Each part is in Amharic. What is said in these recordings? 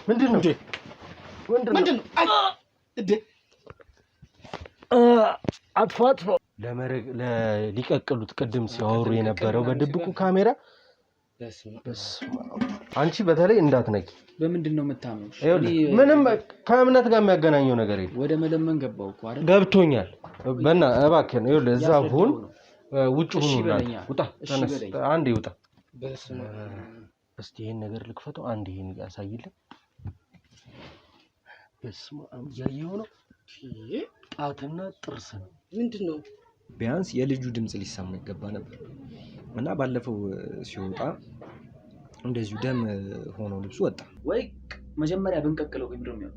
ምንድነው አጥፋት ሊቀቅሉት ቅድም ሲያወሩ የነበረው በድብቁ ካሜራ አንቺ በተለይ እንዳትነቂ በምንድነው የምታምነው ምንም ከእምነት ጋር የሚያገናኘው ነገር የለም ወደ መለመን ገባው እኮ አይደል ገብቶኛል በእና እባክህ ነው ይኸውልህ እዛ ሁን ውጭ ሁኑ ውጣ ተነስ አንዴ ውጣ እስቲ ይሄን ነገር ልክፈተው አንዴ ይሄን ያሳይልኝ በስመ አብ ያየው ነው ጣትና ጥርስ ነው ምንድነው ቢያንስ የልጁ ድምጽ ሊሰማ ይገባ ነበር እና ባለፈው ሲወጣ እንደዚሁ ደም ሆኖ ልብሱ ወጣ ወይ መጀመሪያ ብንቀቅለው ወይ ምንድነው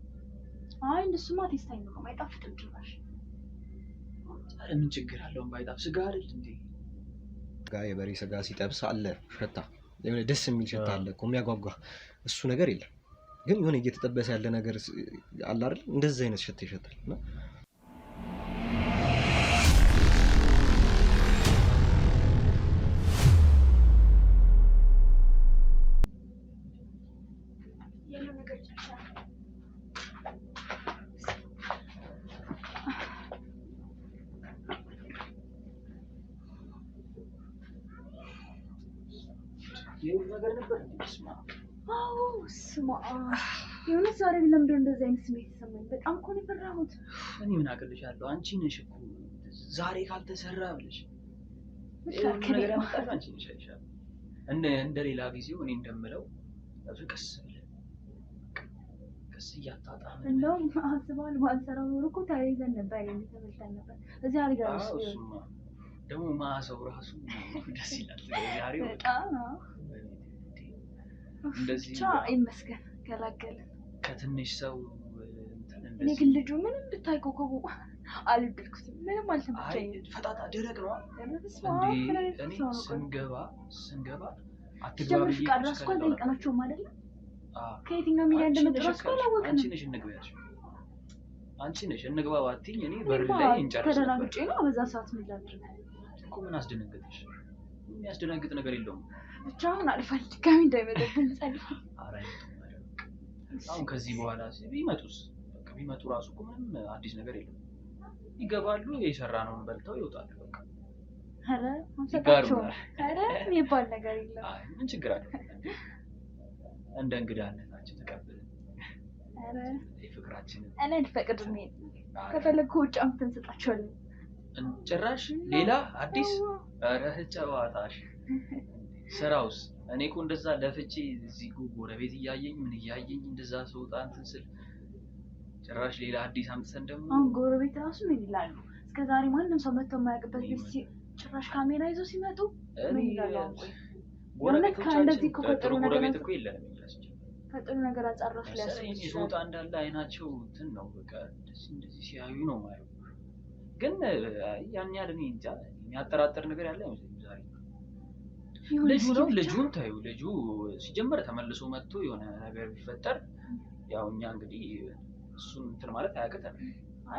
አይ እንደሱማ ቴስታኝ ነው ማይጣፍጥም ጭራሽ ምን ችግር አለው ባይጣፍ ስጋ አይደል እንዴ የበሬ ስጋ ሲጠብስ አለ ሸታ የሆነ ደስ የሚል ሸታ አለ እኮ የሚያጓጓ እሱ ነገር የለም ግን የሆነ እየተጠበሰ ያለ ነገር አለ አይደል እንደዚህ አይነት ሸታ ይሸታል እና ስማ የሆነ ዛሬ ለምንድነው እንደዚህ አይነት ስሜት ተሰማኝ በጣም እኮ ነው የፈራሁት እኔ ምን አቅልሻለሁ አንቺ ነሽ እኮ ዛሬ ካልተሰራ ብለሽ ነገር ያመጣሽ አንቺ ነሽ አይሻል እንደ ሌላ ጊዜው እኔ እንደምለው ቀስ ብለን ቀስ እያጣጣመን እንደውም አስባል ባልሰራው ኖሮ እኮ ታይዘን ነበር ተመልተን ነበር እዚህ አልጋሽ ደግሞ ማሰው ራሱ ደስ ይላል ዛሬው በጣም እንደዚህ ይመስገን ገላገለ ከትንሽ ሰው እኔ ግን ልጁ ምንም ብታይ ኮኮቡ አልደልኩትም ምንም አልተመቸኝ ፈጣጣ ደረቅ ነው እኔ ስንገባ አትግባቢ ቃራስ ቆል ጠይቀናቸው ማለት ነው ከየትኛው ሚዲያ እንደመጣስ ቆላወቅ አንቺ ነሽ እንግባ ባትኝ እኔ በር ላይ እንጨርስ ተደናግጬ ነው በዛ ሰዓት ምን ላድርግ እኮ ምን አስደነገጠሽ የሚያስደነግጥ ነገር የለውም ብቻ አሁን አልፋል ድጋሚ እንዳይመጣብን ጸልይ አሁን ከዚህ በኋላ ቢመጡ ራሱ እኮ ምንም አዲስ ነገር የለም ይገባሉ የሰራነውን በልተው ይወጣሉ በቃ አረ አንሰጣቸው አረ የሚባል ነገር የለም ምን ችግር አለ እንደ እንግዳነታችን ተቀበልን አረ ፍቅራችን እኔ ልፈቅድ ነው ከፈለኩ ውጭ አምጥተን እንሰጣቸዋለን ጭራሽ ሌላ አዲስ አረ ጨዋታሽ ስራውስ እኔ እኮ እንደዛ ለፍቼ እዚህ ጎረቤት እያየኝ ምን እያየኝ እንደዛ ሰውጣ እንትን ስል ጭራሽ ሌላ አዲስ አምጥተን ደግሞ አሁን ጎረቤት ራሱ ምን ይላሉ እስከዛሬ ማንንም ሰው መጥቶ የማያውቅበት ቤት ጭራሽ ካሜራ ይዞ ሲመጡ ምን ይላሉ ጎረቤት ከእንደዚህ እኮ ከጥሩ ነገር እኮ የለንም እያስቸ ከጥሩ ነገር አጻራሽ ሊያስብ ይችላል ሰውጣ እንዳለ አይናቸው እንትን ነው በቃ እንደዚህ ሲያዩ ነው ማለት ግን ያን ያህል እኔ እንጃ የሚያጠራጥር ነገር ያለ አይመስለኝም ዛሬ ልጁን ታዩ ልጁ ሲጀመር ተመልሶ መጥቶ የሆነ ነገር ቢፈጠር ያው እኛ እንግዲህ እሱን እንትን ማለት አያቀተንም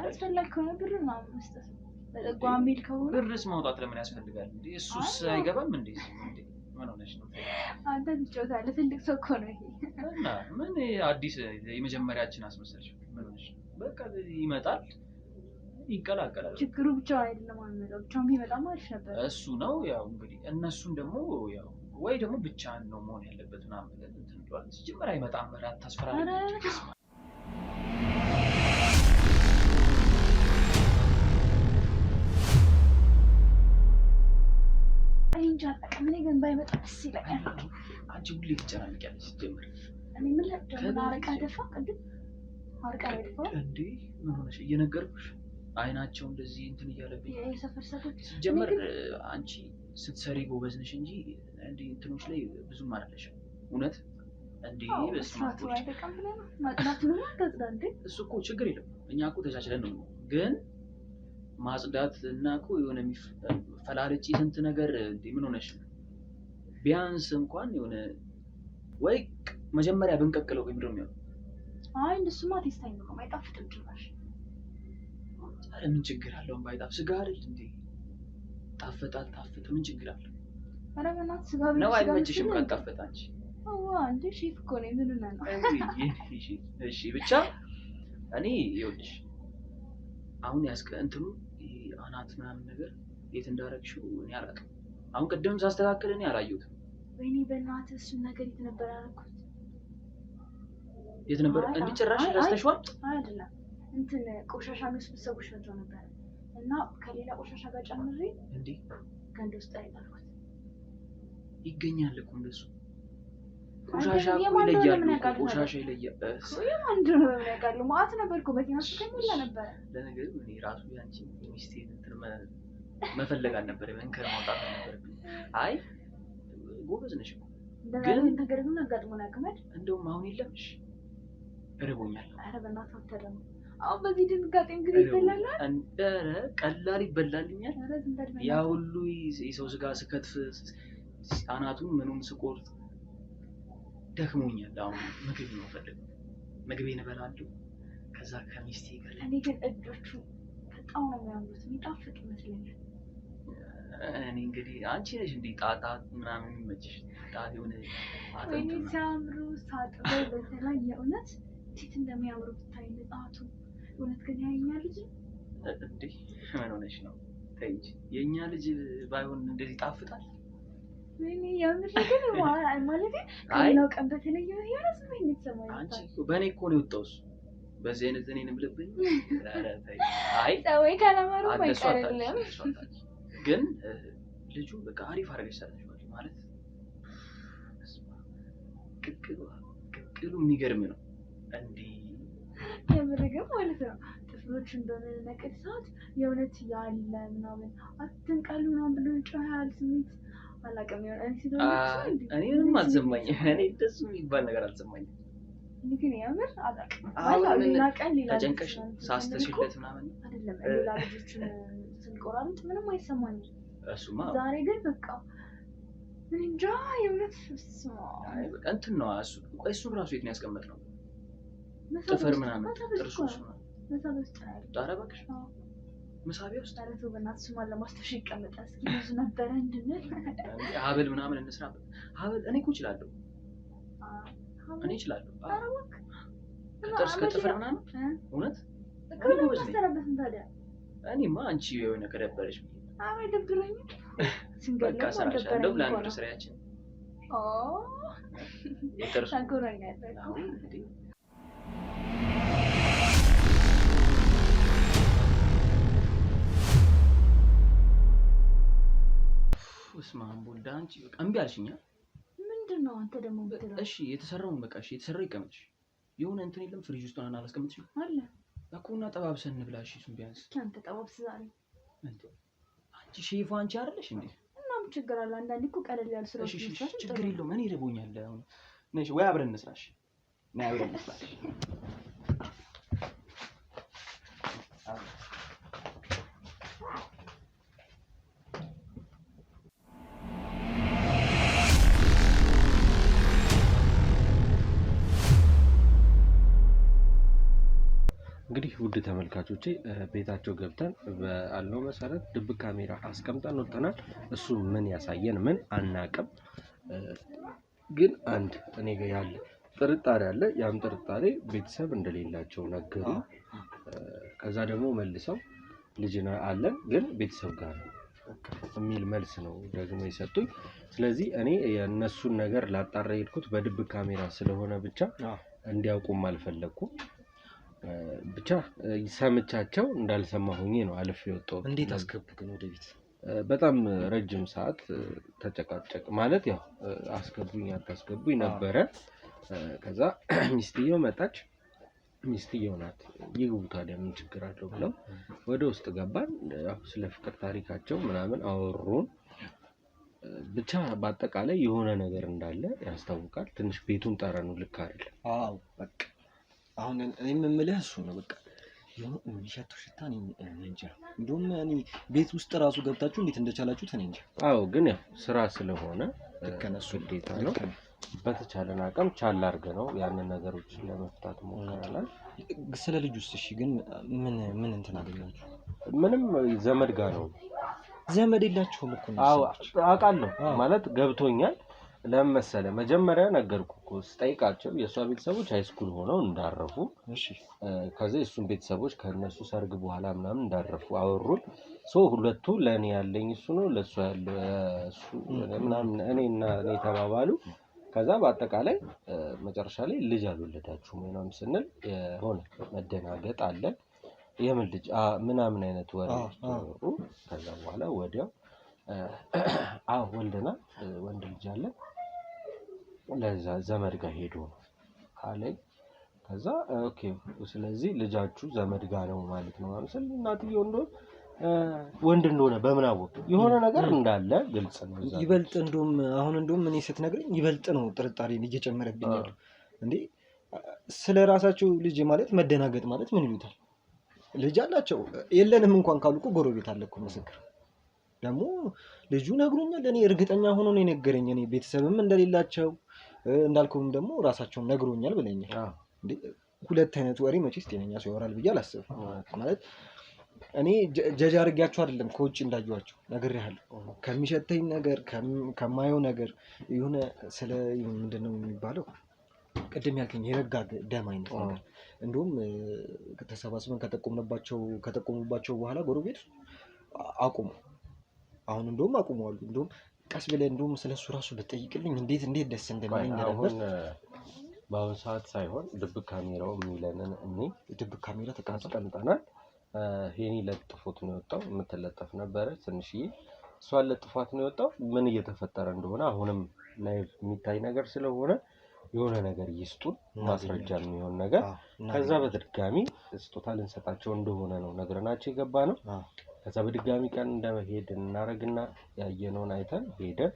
አስፈላጊ ከሆነ ብር ነው መስጠት በጓሚል ከሆነ ብርስ ማውጣት ለምን ያስፈልጋል እንዴ እሱስ አይገባም እንዴ ምን ሆነሽ ነው አንተ ትጮታለህ ትልቅ ሰው እኮ ነው ይሄ እና ምን አዲስ የመጀመሪያችን አስመሰልሽ ምን ሆነሽ በቃ ይመጣል ይቀላቀላል ችግሩ ብቻ አይደለም ማለት ብቻም ቢመጣም አሪፍ ነበር እሱ ነው ያው እንግዲህ እነሱን ደግሞ ያው ወይ ደግሞ ብቻ ነው መሆን ያለበት እና ማለት እንትን ብሏል ሲጀመር አይመጣም ማለት ታስፈራለች እንጃ ምን ግን ባይመጣ ደስ ይለኛል አንቺ ሁሌ ትጨናነቂያለሽ ሲጀመር እኔ ምን ለምን አረቃ ደፋ ቅድም አርቃ ደፋ እንዴ ምን ሆነሽ እየነገርኩሽ አይናቸው እንደዚህ እንትን እያለብኝ የሰፈር ሰቶች ሲጀመር አንቺ ስትሰሪ ጎበዝ ነሽ እንጂ እንዴ እንትኖች ላይ ብዙም አይደለሽም እውነት እንዴ በስማት ወይ ተቀምጠን ማጥናት ነው ታጥዳንዴ እሱ እኮ ችግር የለም እኛ እኮ ተቻችለን ነው ግን ማጽዳት እና እኮ የሆነ ፈላልጪ ስንት ነገር እንዴ ምን ሆነሽ ቢያንስ እንኳን የሆነ ወይ መጀመሪያ ብንቀቅለው ወይ ምንድነው የሚሆነው አይ እንደሱማ ቴስታኝ ነው ማይጣፍጥም ጭራሽ አረ ምን ችግር አለው ባይጣፍ ስጋ አይደል እንዴ ጣፈጣ ምን ችግር አለው አረ በእናትህ ስጋ ነው አይመችሽም ካልጣፈጣ አንቺ አንተ ሼፍ እኮ ነኝ ምን ነው? እሺ ብቻ እኔ ይኸውልሽ አሁን እንትኑ አናት ምናምን ነገር የት እንዳረግሽው እኔ አላውቅም። አሁን ቅድም ሳስተካክል እኔ አላየሁትም። ወይኔ በእናትህ እሱን ነገር የት ነበር ያደረኩት? የት ነበር? እንዲጨራሽ ረስተሽዋል? አይደለም እንትን ቆሻሻ የሚወስዱ ሰዎች መጥተው ነበር እና ከሌላ ቆሻሻ ጋር ጨምሬ እንዴ ገንዳ ውስጥ አይጣልኩት። ይገኛል እኮ እንደሱ ቆሻሻ ይለያል። ቆሻሻ ይለያል። አንድ ነው ያውቃሉ። ማአት ነበርኩ መኪና ውስጥ ከሞላ ነበር። ለነገሩ እኔ ራሱ ያንቺ ሚስቴን እንትን መፈለግ አልነበረም፣ መንከር ማውጣት አልነበረብኝ። አይ ጎበዝ ነሽ እኮ ግን ነገር ግን አጋጥሞና ከመድ እንደውም አሁን የለምሽ እርቦኛል። ኧረ በእናትህ አትተደም። አሁን በዚህ ድንጋጤ እንግዲህ ይበላል። ኧረ ቀላል ይበላልኛል። ያ ሁሉ የሰው ስጋ ስከትፍ አናቱን ምኑን ስቆርጥ ደክሞኛል። አሁን ምግብ ነው ፈልገው ምግቤን እበላለሁ። ከዛ ከሚስቴ ጋር እኔ ግን እጆቹ በጣም ነው የሚያምሩት፣ የሚጣፍጥ ይመስለኛል። እኔ እንግዲህ አንቺ ነሽ እንዴ ጣጣ ምናምን የሚመችሽ ጣት የሆነ አጥንት ወይኔ ሲያምሩ ሳጥበው በተለይ የእውነት እንዴት እንደሚያምሩ ብታይ ንጣቱ። እውነት ግን ያኛ ልጅ እንዴ ምን ሆነሽ ነው? ተይ እንጂ የኛ ልጅ ባይሆን እንደዚህ ጣፍጣል። ወይኔ ያምር ግን ማለት ከሌላው ቀን በተለየ የሆነ ስሜት የተሰማኝ። አንቺ በእኔ እኮ ነው የወጣው እሱ በዚህ አይነት እኔንም ልብኝ። ኧረ ተይ አይ ሰውዬ ካላማሩ አይቀርልም። ግን ልጁ በቃ አሪፍ አድርገሽ ሰርተሽዋል ማለት ቅቅሉ የሚገርም ነው። እንዴ የምር ግን ማለት ነው ጥፍሮችን በመነቀል ሰዓት የእውነት ያለ ምናምን አትንቀሉ ምናምን ብሎ ይጮሃል። ስሜት አላውቅም። እኔ ምንም አልሰማኝም። እኔ ደስ የሚባል ነገር አልሰማኝም። እኔ ግን የምር አላውቅም። ሌላ ቀን ሌላ ተጨንቀሽ ሳስተሽለት ምናምን አይደለም ሌላ ልጆችን ስንቆራርጥ ምንም አይሰማኝም። እሱማ ዛሬ ግን በቃ ምን እንጃ የእውነት እንትን ነው እሱ። ቆይ እሱን ራሱ የት ነው ያስቀመጥነው? ጥፍር ምናምን ጥርሱ መሳቢያ ውስጥ ነው ያለው። ኧረ እባክሽ መሳቢያ ውስጥ ኧረ ተው በእናትህ እሱን ለማስታወሻ ይቀመጣል። እስኪ ብዙ ነበረ እንድንል ሀብል ምናምን እንስራበት። ሀብል እኔ እኮ እችላለሁ። እኔ እችላለሁ። ኧረ እባክህ ከጥርስ ከጥፍር ምናምን እውነት ከምን ማስተራበትን ታዲያ? እኔማ አንቺ የሆነ ከደበረሽ ኧረ ደብሮኝ በቃ እሰራሻለሁ። ለአንድ ስራያችን የጥርሱ ታጎረኛለህ። እስማም ቦልዳ አንቺ በቃ እምቢ አልሽኛ። ምንድን ነው አንተ ደግሞ የምትለው? እሺ የተሰራውን በቃ እሺ የተሰራው ይቀመጥሽ። የሆነ እንትን የለም ፍሪጅ ውስጥ ሆነና አላስቀምጥሽም አለ እኮ እና ጠባብሰን እንብላሽ። እሱን ቢያንስ አንተ ጠባብስ ዛሬ እንዴ አንቺ ሼፉ አንቺ አይደለሽ እንዴ? እና ምን ችግር አለ? አንዳንዴ እኮ ቀለል ያሉ ስራዎች መስራት ችግር የለውም። እኔ ይርቦኛል አሁን ነሽ ወይ አብረን እንስራሽ። ነይ አብረን እንስራሽ። እንግዲህ ውድ ተመልካቾቼ ቤታቸው ገብተን ባለው መሰረት ድብቅ ካሜራ አስቀምጠን ወጥተናል። እሱ ምን ያሳየን ምን አናቅም። ግን አንድ እኔ ጋር ያለ ጥርጣሬ አለ። ያም ጥርጣሬ ቤተሰብ እንደሌላቸው ነገሩ። ከዛ ደግሞ መልሰው ልጅ አለን ግን ቤተሰብ ጋር ነው የሚል መልስ ነው ደግሞ የሰጡኝ። ስለዚህ እኔ የእነሱን ነገር ላጣራ ሄድኩት በድብቅ ካሜራ ስለሆነ ብቻ እንዲያውቁም አልፈለኩም። ብቻ ሰምቻቸው እንዳልሰማ ሆኜ ነው አልፌ የወጣሁት። እንዴት አስገቡ ግን ወደ ቤት? በጣም ረጅም ሰዓት ተጨቃጨቅ ማለት ያው አስገቡኝ አታስገቡኝ ነበረ። ከዛ ሚስትየው መጣች። ሚስትየው ናት ይግቡ ታዲያ ምን ችግር አለው ብለው ወደ ውስጥ ገባን። ያው ስለ ፍቅር ታሪካቸው ምናምን አወሩን። ብቻ በአጠቃላይ የሆነ ነገር እንዳለ ያስታውቃል። ትንሽ ቤቱን ጠረኑ ልክ አይደለም። አዎ በቃ አሁን እኔ የምልህ እሱ ነው። በቃ የሆነ የሚሸተው ሽታ እኔ እንጃ። እንደውም እኔ ቤት ውስጥ ራሱ ገብታችሁ እንዴት እንደቻላችሁት እኔ እንጃ። አዎ ግን ያው ስራ ስለሆነ ከነሱ ግዴታ ነው። በተቻለን አቅም ቻል አድርገን ነው ያንን ነገሮች ለመፍታት ሞክረናል። ስለ ልጁስ እሺ ግን ምን እንትን አገኛችሁ? ምንም ዘመድ ጋር ነው። ዘመድ የላችሁም እኮ ነው? አዎ አውቃለሁ ማለት ገብቶኛል። ለምን መሰለህ መጀመሪያ ነገርኩህ እኮ ስጠይቃቸው የእሷ ቤተሰቦች ሃይስኩል ሆነው እንዳረፉ እሺ ከዚህ እሱን ቤተሰቦች ከነሱ ሰርግ በኋላ ምናምን እንዳረፉ አወሩን። ሁለቱ ለእኔ ያለኝ እሱ ነው ለእሷ ያለው እሱ ምናምን እኔ ተባባሉ። ከዛ በአጠቃላይ መጨረሻ ላይ ልጅ አልወለዳችሁም ምናምን ስንል የሆነ መደናገጥ አለ። የምን ልጅ ምናምን አይነት ወሬ ከዛ በኋላ ወዲያው ወልደናል ወንድ ልጅ አለ ለዛ ዘመድ ጋር ሄዶ ነው አለኝ። ከዛ ኦኬ ስለዚህ ልጃችሁ ዘመድ ጋር ነው ማለት ነው ማለት እናትየው እንደው ወንድ እንደሆነ በምን አወቅ የሆነ ነገር እንዳለ ግልጽ ነው። ይበልጥ እንደውም እኔ ስትነግረኝ ይበልጥ ነው ጥርጣሬ እየጨመረብኝ ያለው። እንዴ ስለ ራሳቸው ልጅ ማለት መደናገጥ ማለት ምን ይሉታል? ልጅ አላቸው የለንም እንኳን ካሉ እኮ ጎረቤት አለ እኮ ምስክር። ደግሞ ልጁ ነግሮኛል። እኔ እርግጠኛ ሆኖ ነው የነገረኝ። እኔ ቤተሰብም እንደሌላቸው እንዳልከውም ደግሞ ራሳቸውም ነግሮኛል ብለኛል። እንዴ ሁለት አይነት ወሬ መቼስ ጤነኛ ሰው ያወራል ብዬ አላስብም። ማለት እኔ ጀጅ አድርጌያቸው አይደለም ከውጭ እንዳየኋቸው ነግሬሃለሁ። ከሚሸተኝ ነገር ከማየው ነገር የሆነ ስለ ምንድነው የሚባለው ቅድም ያልከኝ የረጋ ደም አይነት ነገር እንደውም ተሰባስበን ከተቆሙባቸው በኋላ ጎረቤት አቁሙ። አሁን እንደውም አቁመዋል። እንደውም ቀስ ብለህ እንደውም ስለሱ ራሱ ብትጠይቅልኝ እንዴት ደስ እንደሚለኝ ነበር። በአሁን ሰዓት ሳይሆን ድብቅ ካሜራው የሚለንን ድብቅ ካሜራ ተቀምጠናል። ሄኒ ለጥፎት ነው የወጣው። የምትለጠፍ ነበረ ትንሽዬ እሷን ለጥፏት ነው የወጣው። ምን እየተፈጠረ እንደሆነ አሁንም ላይቭ የሚታይ ነገር ስለሆነ የሆነ ነገር ይስጡን ማስረጃ የሚሆን ነገር። ከዛ በድጋሚ ስጦታ ልንሰጣቸው እንደሆነ ነው ነግረናቸው የገባ ነው። ከዛ በድጋሚ ቀን እንደመሄድ እናረግና ያየነውን አይተን ሄደን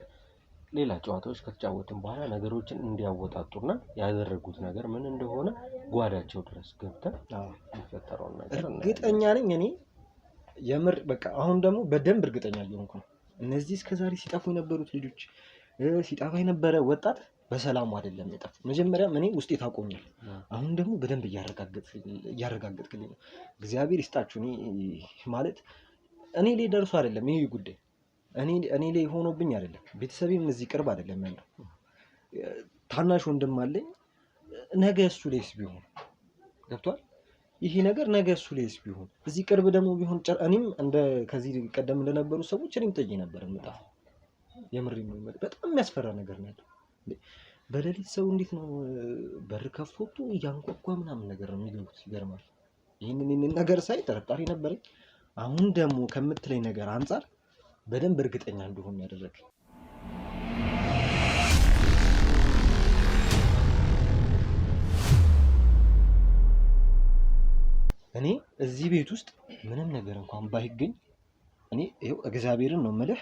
ሌላ ጨዋታዎች ከተጫወትን በኋላ ነገሮችን እንዲያወጣጡና ያደረጉት ነገር ምን እንደሆነ ጓዳቸው ድረስ ገብተን የሚፈጠረውን ነገር እርግጠኛ ነኝ እኔ የምር በቃ አሁን ደግሞ በደንብ እርግጠኛ እየሆንኩ ነው። እነዚህ እስከዛሬ ሲጠፉ የነበሩት ልጆች ሲጠፋ የነበረ ወጣት በሰላሙ አይደለም የጠፉ። መጀመሪያም እኔ ውስጤ ታቆኛል። አሁን ደግሞ በደንብ እያረጋገጥክልኝ ነው። እግዚአብሔር ይስጣችሁ። እኔ ማለት እኔ ላይ ደርሶ አይደለም ይሄ ጉዳይ እኔ ላይ ሆኖብኝ አይደለም። ቤተሰቤም እዚህ ቅርብ አይደለም ያለው። ታናሽ ወንድም አለኝ። ነገ እሱ ላይስ ቢሆን ገብቷል። ይሄ ነገር ነገ እሱ ላይስ ቢሆን እዚህ ቅርብ ደግሞ ቢሆን እኔም ከዚህ ቀደም እንደነበሩ ሰዎች እኔም ጥዬ ነበር የምጠፋው። የምሬን ነው። በጣም የሚያስፈራ ነገር ነው ያለው። በሌሊት ሰው እንዴት ነው በር ከፍቶ እያንኳኳ ምናምን ነገር ነው የሚገቡት? ይገርማል። ይህንን ነገር ሳይ ጥርጣሬ ነበረኝ። አሁን ደግሞ ከምትለኝ ነገር አንጻር በደንብ እርግጠኛ እንደሆነ ያደረገ እኔ እዚህ ቤት ውስጥ ምንም ነገር እንኳን ባይገኝ እኔ ይኸው እግዚአብሔርን ነው የምልህ።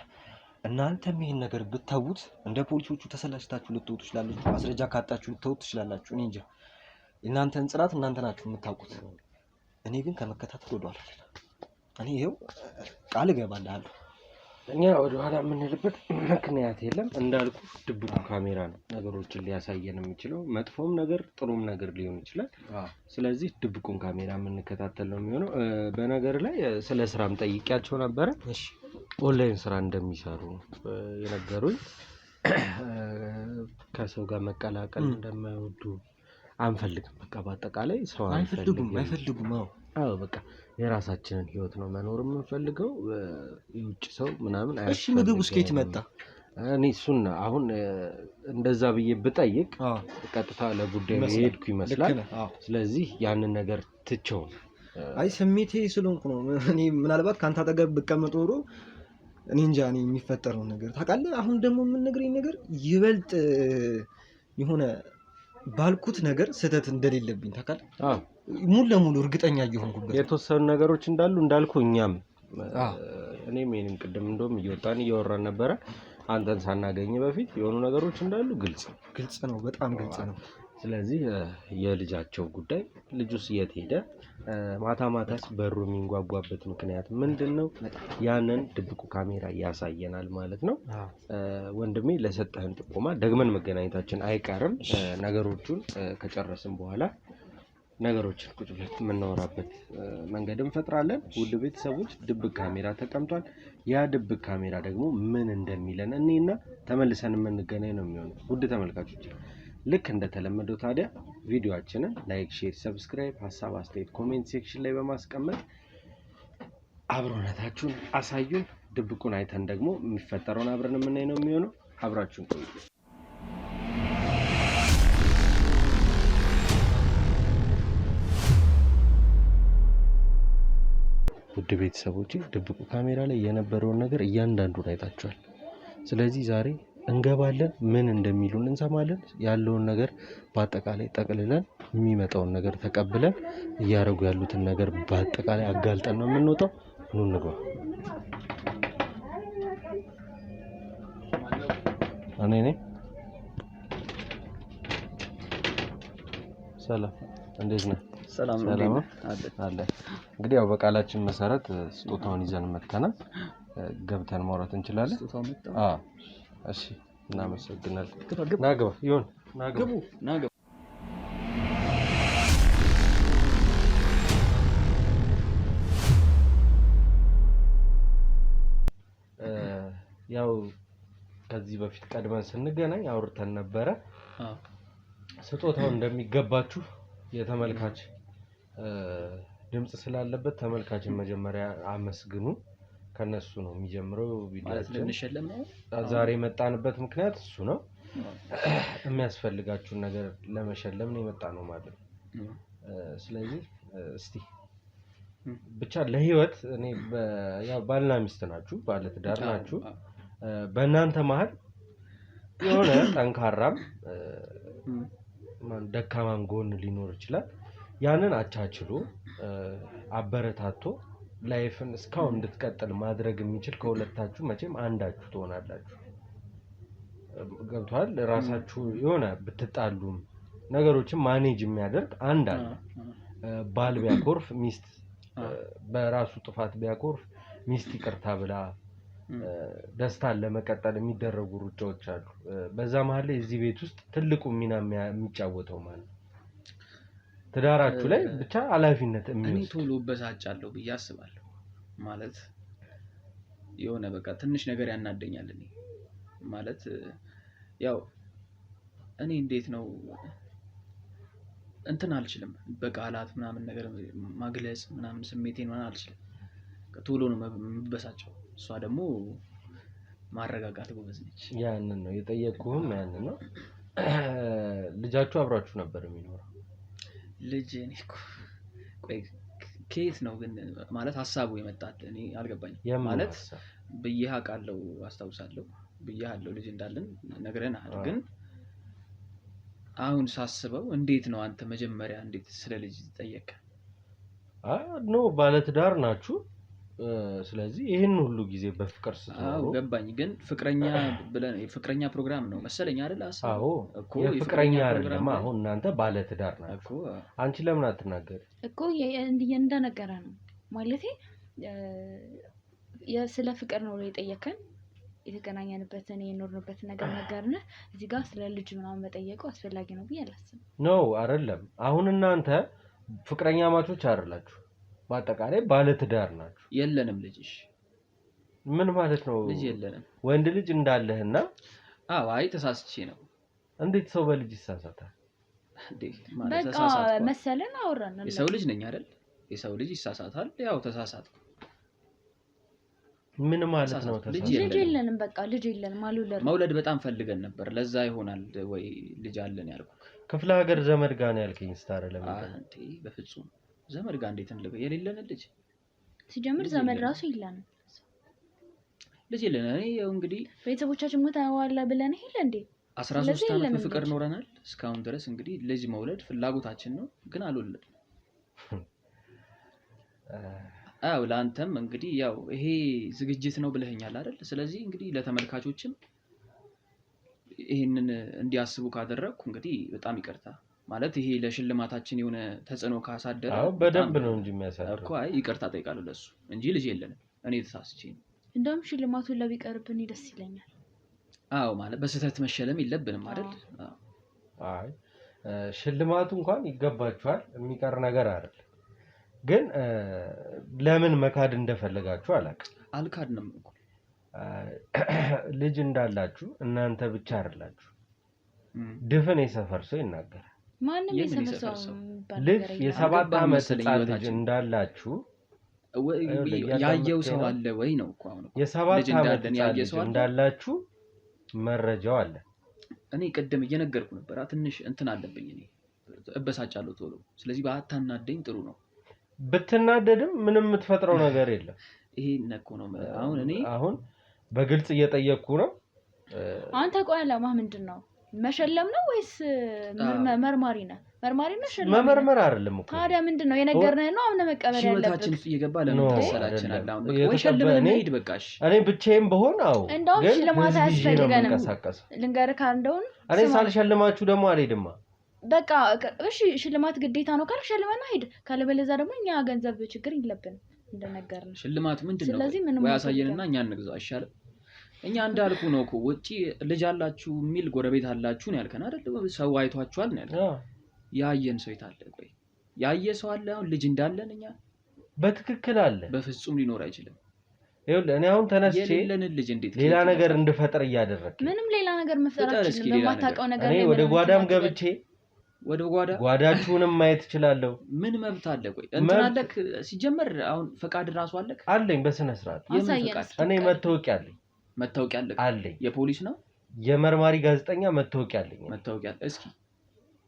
እናንተም ይሄን ነገር ብታውት እንደ ፖሊሶቹ ተሰላችታችሁ ልትወጡ ትችላላችሁ። ማስረጃ ካጣችሁ ልትወጡ ትችላላችሁ። እኔ እንጃ እናንተን ጽናት እናንተ ናችሁ የምታውቁት። እኔ ግን ከመከታተል ወደኋላ እኔ ይኸው ቃል እገባልሃለሁ። እኛ ወደኋላ የምንልበት ምክንያት የለም። እንዳልኩ ድብቁ ካሜራ ነው ነገሮችን ሊያሳየን የሚችለው። መጥፎም ነገር ጥሩም ነገር ሊሆን ይችላል። ስለዚህ ድብቁን ካሜራ የምንከታተል ነው የሚሆነው። በነገር ላይ ስለ ስራም ጠይቄያቸው ነበረ። ኦንላይን ስራ እንደሚሰሩ የነገሩኝ። ከሰው ጋር መቀላቀል እንደማይወዱ አንፈልግም። በቃ በአጠቃላይ ሰው አይፈልጉም። አዎ በቃ የራሳችንን ህይወት ነው መኖር የምንፈልገው። የውጭ ሰው ምናምን እሺ ምግብ ውስጥ ከየት መጣ? እኔ እሱን አሁን እንደዛ ብዬ ብጠይቅ ቀጥታ ለጉዳይ ሄድኩ ይመስላል። ስለዚህ ያንን ነገር ትቼው አይ ስሜቴ ስለሆንኩ ነው። እኔ ምናልባት ካንተ አጠገብ ብቀመጥ ኖሮ እኔ እንጃ እኔ የሚፈጠረው ነገር ታውቃለህ። አሁን ደግሞ የምንነግረኝ ነገር ይበልጥ የሆነ ባልኩት ነገር ስህተት እንደሌለብኝ ታውቃለህ። ሙሉ ለሙሉ እርግጠኛ እየሆንኩበት የተወሰኑ ነገሮች እንዳልኩ እኛም እኔም ይሄንን ቅድም እንደውም እያወራን ነበረ። አንተን ሳናገኝ በፊት የሆኑ ነገሮች እንዳሉ ግልጽ ነው፣ በጣም ግልጽ ነው። ስለዚህ የልጃቸው ጉዳይ ልጁስ የት ሄደ? ማታስ በሩ የሚንጓጓበት ምክንያት ምንድነው? ያንን ድብቁ ካሜራ ያሳየናል ማለት ነው። ወንድሜ ለሰጠህን ጥቆማ ደግመን መገናኘታችን አይቀርም። ነገሮቹን ከጨረስን በኋላ ነገሮችን ቁጭ ብለን የምናወራበት መንገድ እንፈጥራለን። ውድ ቤተሰቦች ድብቅ ካሜራ ተቀምጧል። ያ ድብቅ ካሜራ ደግሞ ምን እንደሚለን እኔና ተመልሰን የምንገናኝ ነው የሚሆነው። ውድ ተመልካቾች ልክ እንደተለመደው ታዲያ ቪዲዮአችንን ላይክ፣ ሼር፣ ሰብስክራይብ፣ ሀሳብ አስተያየት ኮሜንት ሴክሽን ላይ በማስቀመጥ አብሮነታችሁን አሳዩን። ድብቁን አይተን ደግሞ የሚፈጠረውን አብረን የምናይ ነው የሚሆነው። አብራችሁን ቆዩ። ውድ ቤተሰቦች ድብቁ ካሜራ ላይ የነበረውን ነገር እያንዳንዱን አይታችኋል። ስለዚህ ዛሬ እንገባለን፣ ምን እንደሚሉን እንሰማለን። ያለውን ነገር በአጠቃላይ ጠቅልለን የሚመጣውን ነገር ተቀብለን እያደረጉ ያሉትን ነገር በአጠቃላይ አጋልጠን ነው የምንወጣው። ኑ እንግባ። እኔ ነኝ። ሰላም፣ እንዴት ነህ? ሰላም አለ። እንግዲህ ያው በቃላችን መሰረት ስጦታውን ይዘን መጥተናል። ገብተን ማውራት እንችላለን። አዎ እሺ፣ እናመሰግናለን። ናግባ ይሁን፣ ናግባ። ያው ከዚህ በፊት ቀድመን ስንገናኝ አውርተን ነበረ። ስጦታው እንደሚገባችሁ የተመልካች ድምጽ ስላለበት ተመልካችን መጀመሪያ አመስግኑ። ከነሱ ነው የሚጀምረው ቪዲዮአችን። ዛሬ የመጣንበት ምክንያት እሱ ነው። የሚያስፈልጋችሁን ነገር ለመሸለም ነው የመጣ ነው ማለት ነው። ስለዚህ እስቲ ብቻ ለህይወት እኔ ያው ባልና ሚስት ናችሁ፣ ባለ ትዳር ናችሁ። በእናንተ መሀል የሆነ ጠንካራም ደካማም ጎን ሊኖር ይችላል። ያንን አቻችሎ አበረታቶ ላይፍን እስካሁን እንድትቀጥል ማድረግ የሚችል ከሁለታችሁ መቼም አንዳችሁ ትሆናላችሁ። ገብቷል? ራሳችሁ የሆነ ብትጣሉም ነገሮችን ማኔጅ የሚያደርግ አንድ አለ። ባል ቢያኮርፍ ሚስት በራሱ ጥፋት ቢያኮርፍ ሚስት ይቅርታ ብላ ደስታን ለመቀጠል የሚደረጉ ሩጫዎች አሉ። በዛ መሀል ላይ እዚህ ቤት ውስጥ ትልቁ ሚና የሚጫወተው ማለት ትዳራችሁ ላይ ብቻ ኃላፊነት እኔ ቶሎ በሳጫለሁ ብዬ አስባለሁ። ማለት የሆነ በቃ ትንሽ ነገር ያናደኛል። እኔ ማለት ያው እኔ እንዴት ነው እንትን አልችልም፣ በቃላት ምናምን ነገር ማግለጽ ምናምን ስሜቴን ምናምን አልችልም። ቶሎ ነው የምበሳጨው። እሷ ደግሞ ማረጋጋት ጎበዝ ነች። ያንን ነው የጠየቅኩህም፣ ያንን ነው። ልጃችሁ አብራችሁ ነበር የሚኖረው? ልጅ እኔ እኮ ቆይ ከየት ነው ግን ማለት ሀሳቡ የመጣት እኔ አልገባኝም። ማለት ብዬሽ አውቃለሁ፣ አስታውሳለሁ ብዬሃለሁ ልጅ እንዳለን ነግረናል። ግን አሁን ሳስበው እንዴት ነው አንተ መጀመሪያ እንዴት ስለ ልጅ ጠየቀ? ኖ ባለትዳር ናችሁ። ስለዚህ ይህን ሁሉ ጊዜ በፍቅር ስትኖሩ ገባኝ። ግን ፍቅረኛ ብለን የፍቅረኛ ፕሮግራም ነው መሰለኝ አይደል? አዎ እኮ የፍቅረኛ አይደለም። አሁን እናንተ ባለትዳር ናችሁ። አንቺ ለምን አትናገሪ? እኮ እንደነገረ ነው ማለቴ ስለ ፍቅር ነው የጠየከን። የተገናኘንበትን የኖርንበትን ነገር ነገርነ። እዚህ ጋር ስለ ልጅ ምናምን መጠየቁ አስፈላጊ ነው ብዬ አላስብም። ኖ አይደለም። አሁን እናንተ ፍቅረኛ ማቾች አይደላችሁ፣ በአጠቃላይ ባለትዳር ናችሁ። የለንም ልጅሽ ምን ማለት ነው? ልጅ የለንም። ወንድ ልጅ እንዳለህና አይ ተሳስቼ ነው። እንዴት ሰው በልጅ ይሳሳታል እንዴ? ማለት በቃ መሰለን አወራን። የሰው ልጅ ነኝ አይደል? የሰው ልጅ ይሳሳታል። ያው ተሳሳትኩ። ምን ማለት ነው? ልጅ የለንም። በቃ ልጅ የለንም። መውለድ በጣም ፈልገን ነበር። ለዛ ይሆናል ወይ ልጅ አለን ያልኩት። ክፍለ ሀገር ዘመድ ጋር ነው ያልከኝ። ስታረ ለምን እንዴ? በፍጹም ዘመድ ጋር እንዴት እንልቀ? የሌለን ልጅ ሲጀምር ዘመድ ራሱ የለንም። ልጅ የለን። እኔ ያው እንግዲህ ቤተሰቦቻችን ሞተዋል ብለን ሄለ እንዴ 13 ዓመት በፍቅር ኖረናል እስካሁን ድረስ። እንግዲህ ልጅ መውለድ ፍላጎታችን ነው፣ ግን አልወለድንም። አው ላንተም እንግዲህ ያው ይሄ ዝግጅት ነው ብለኸኛል አይደል? ስለዚህ እንግዲህ ለተመልካቾችም ይሄንን እንዲያስቡ ካደረኩ እንግዲህ በጣም ይቅርታ። ማለት ይሄ ለሽልማታችን የሆነ ተጽዕኖ ካሳደረ በደንብ ነው እንጂ የሚያሳድረው እኮ ይቅርታ ጠይቃለሁ ለሱ እንጂ ልጅ የለንም። እኔ ተሳስቼ ነው። እንደውም ሽልማቱን ለቢቀርብን ደስ ይለኛል። አዎ ማለት በስህተት መሸለም የለብንም አይደል? አይ ሽልማቱ እንኳን ይገባችኋል የሚቀር ነገር አይደል ግን ለምን መካድ እንደፈለጋችሁ አላውቅም አልካድንም እኮ ልጅ እንዳላችሁ እናንተ ብቻ አይደላችሁ ድፍን የሰፈር ሰው ይናገራል ማንንም የሰፈር ሰው ልጅ የ7 ዓመት ህፃን ልጅ እንዳላችሁ ያየው ሰው አለ ወይ ነው እኮ አሁን የ7 ዓመት ያየ ሰው እንዳላችሁ መረጃው አለ እኔ ቀደም እየነገርኩ ነበር ትንሽ እንትን አለብኝ እኔ እበሳጫለሁ ቶሎ ስለዚህ ባታናደኝ ጥሩ ነው ብትናደድም ምንም የምትፈጥረው ነገር የለም ይሄ ነኮ ነው አሁን በግልጽ እየጠየቅኩ ነው አንተ ቆይ አላማ ምንድነው መሸለም ነው ወይስ መርማሪ ነህ ሸለም መመርመር አይደለም እኮ ታዲያ ምንድነው የነገርነህ ነው አሁን መቀበል ያለበት ህይወታችን እየገባ ለምን ተሰላችን አሁን ወይ ሸለምን እንሂድ በቃሽ እኔ ብቻዬን በሆን እንደውም ሽልማት አያስፈልገንም ልንገርህ እንደውን እኔ ሳልሸልማችሁ ደግሞ አልሄድማ በቃ እሺ ሽልማት ግዴታ ነው ካልክ ሸልመና ሂድ ካለበለዛ ደግሞ እኛ ገንዘብ ችግር የለብን እንደነገርነው ሽልማት ምንድነው ወይ አሳየንና እኛ እንግዛው አይሻልም እኛ እንዳልኩ ነው እኮ ወጪ ልጅ አላችሁ ሚል ጎረቤት አላችሁ ነው ያልከን አይደል ሰው አይቷችኋል ነው ያልከን ያየን ሰው ይታለ ቆይ ያየ ሰው አለ አሁን ልጅ እንዳለን እኛ በትክክል አለ በፍጹም ሊኖር አይችልም ይኸውልህ እኔ አሁን ተነስቼ ሌላ ነገር እንድፈጥር እያደረክ ምንም ሌላ ነገር መፍጠራችን በማታውቀው ነገር እኔ ወደ ጓዳም ገብቼ ወደ ጓዳ ጓዳችሁንም ማየት ይችላልው ምን መብት አለ ቆይ እንትን አለክ ሲጀመር አሁን ፈቃድ ራሱ አለክ አለኝ በስነ ስርዓት እኔ መታወቂያ አለኝ የፖሊስ ነው የመርማሪ ጋዜጠኛ መታወቂያ እስኪ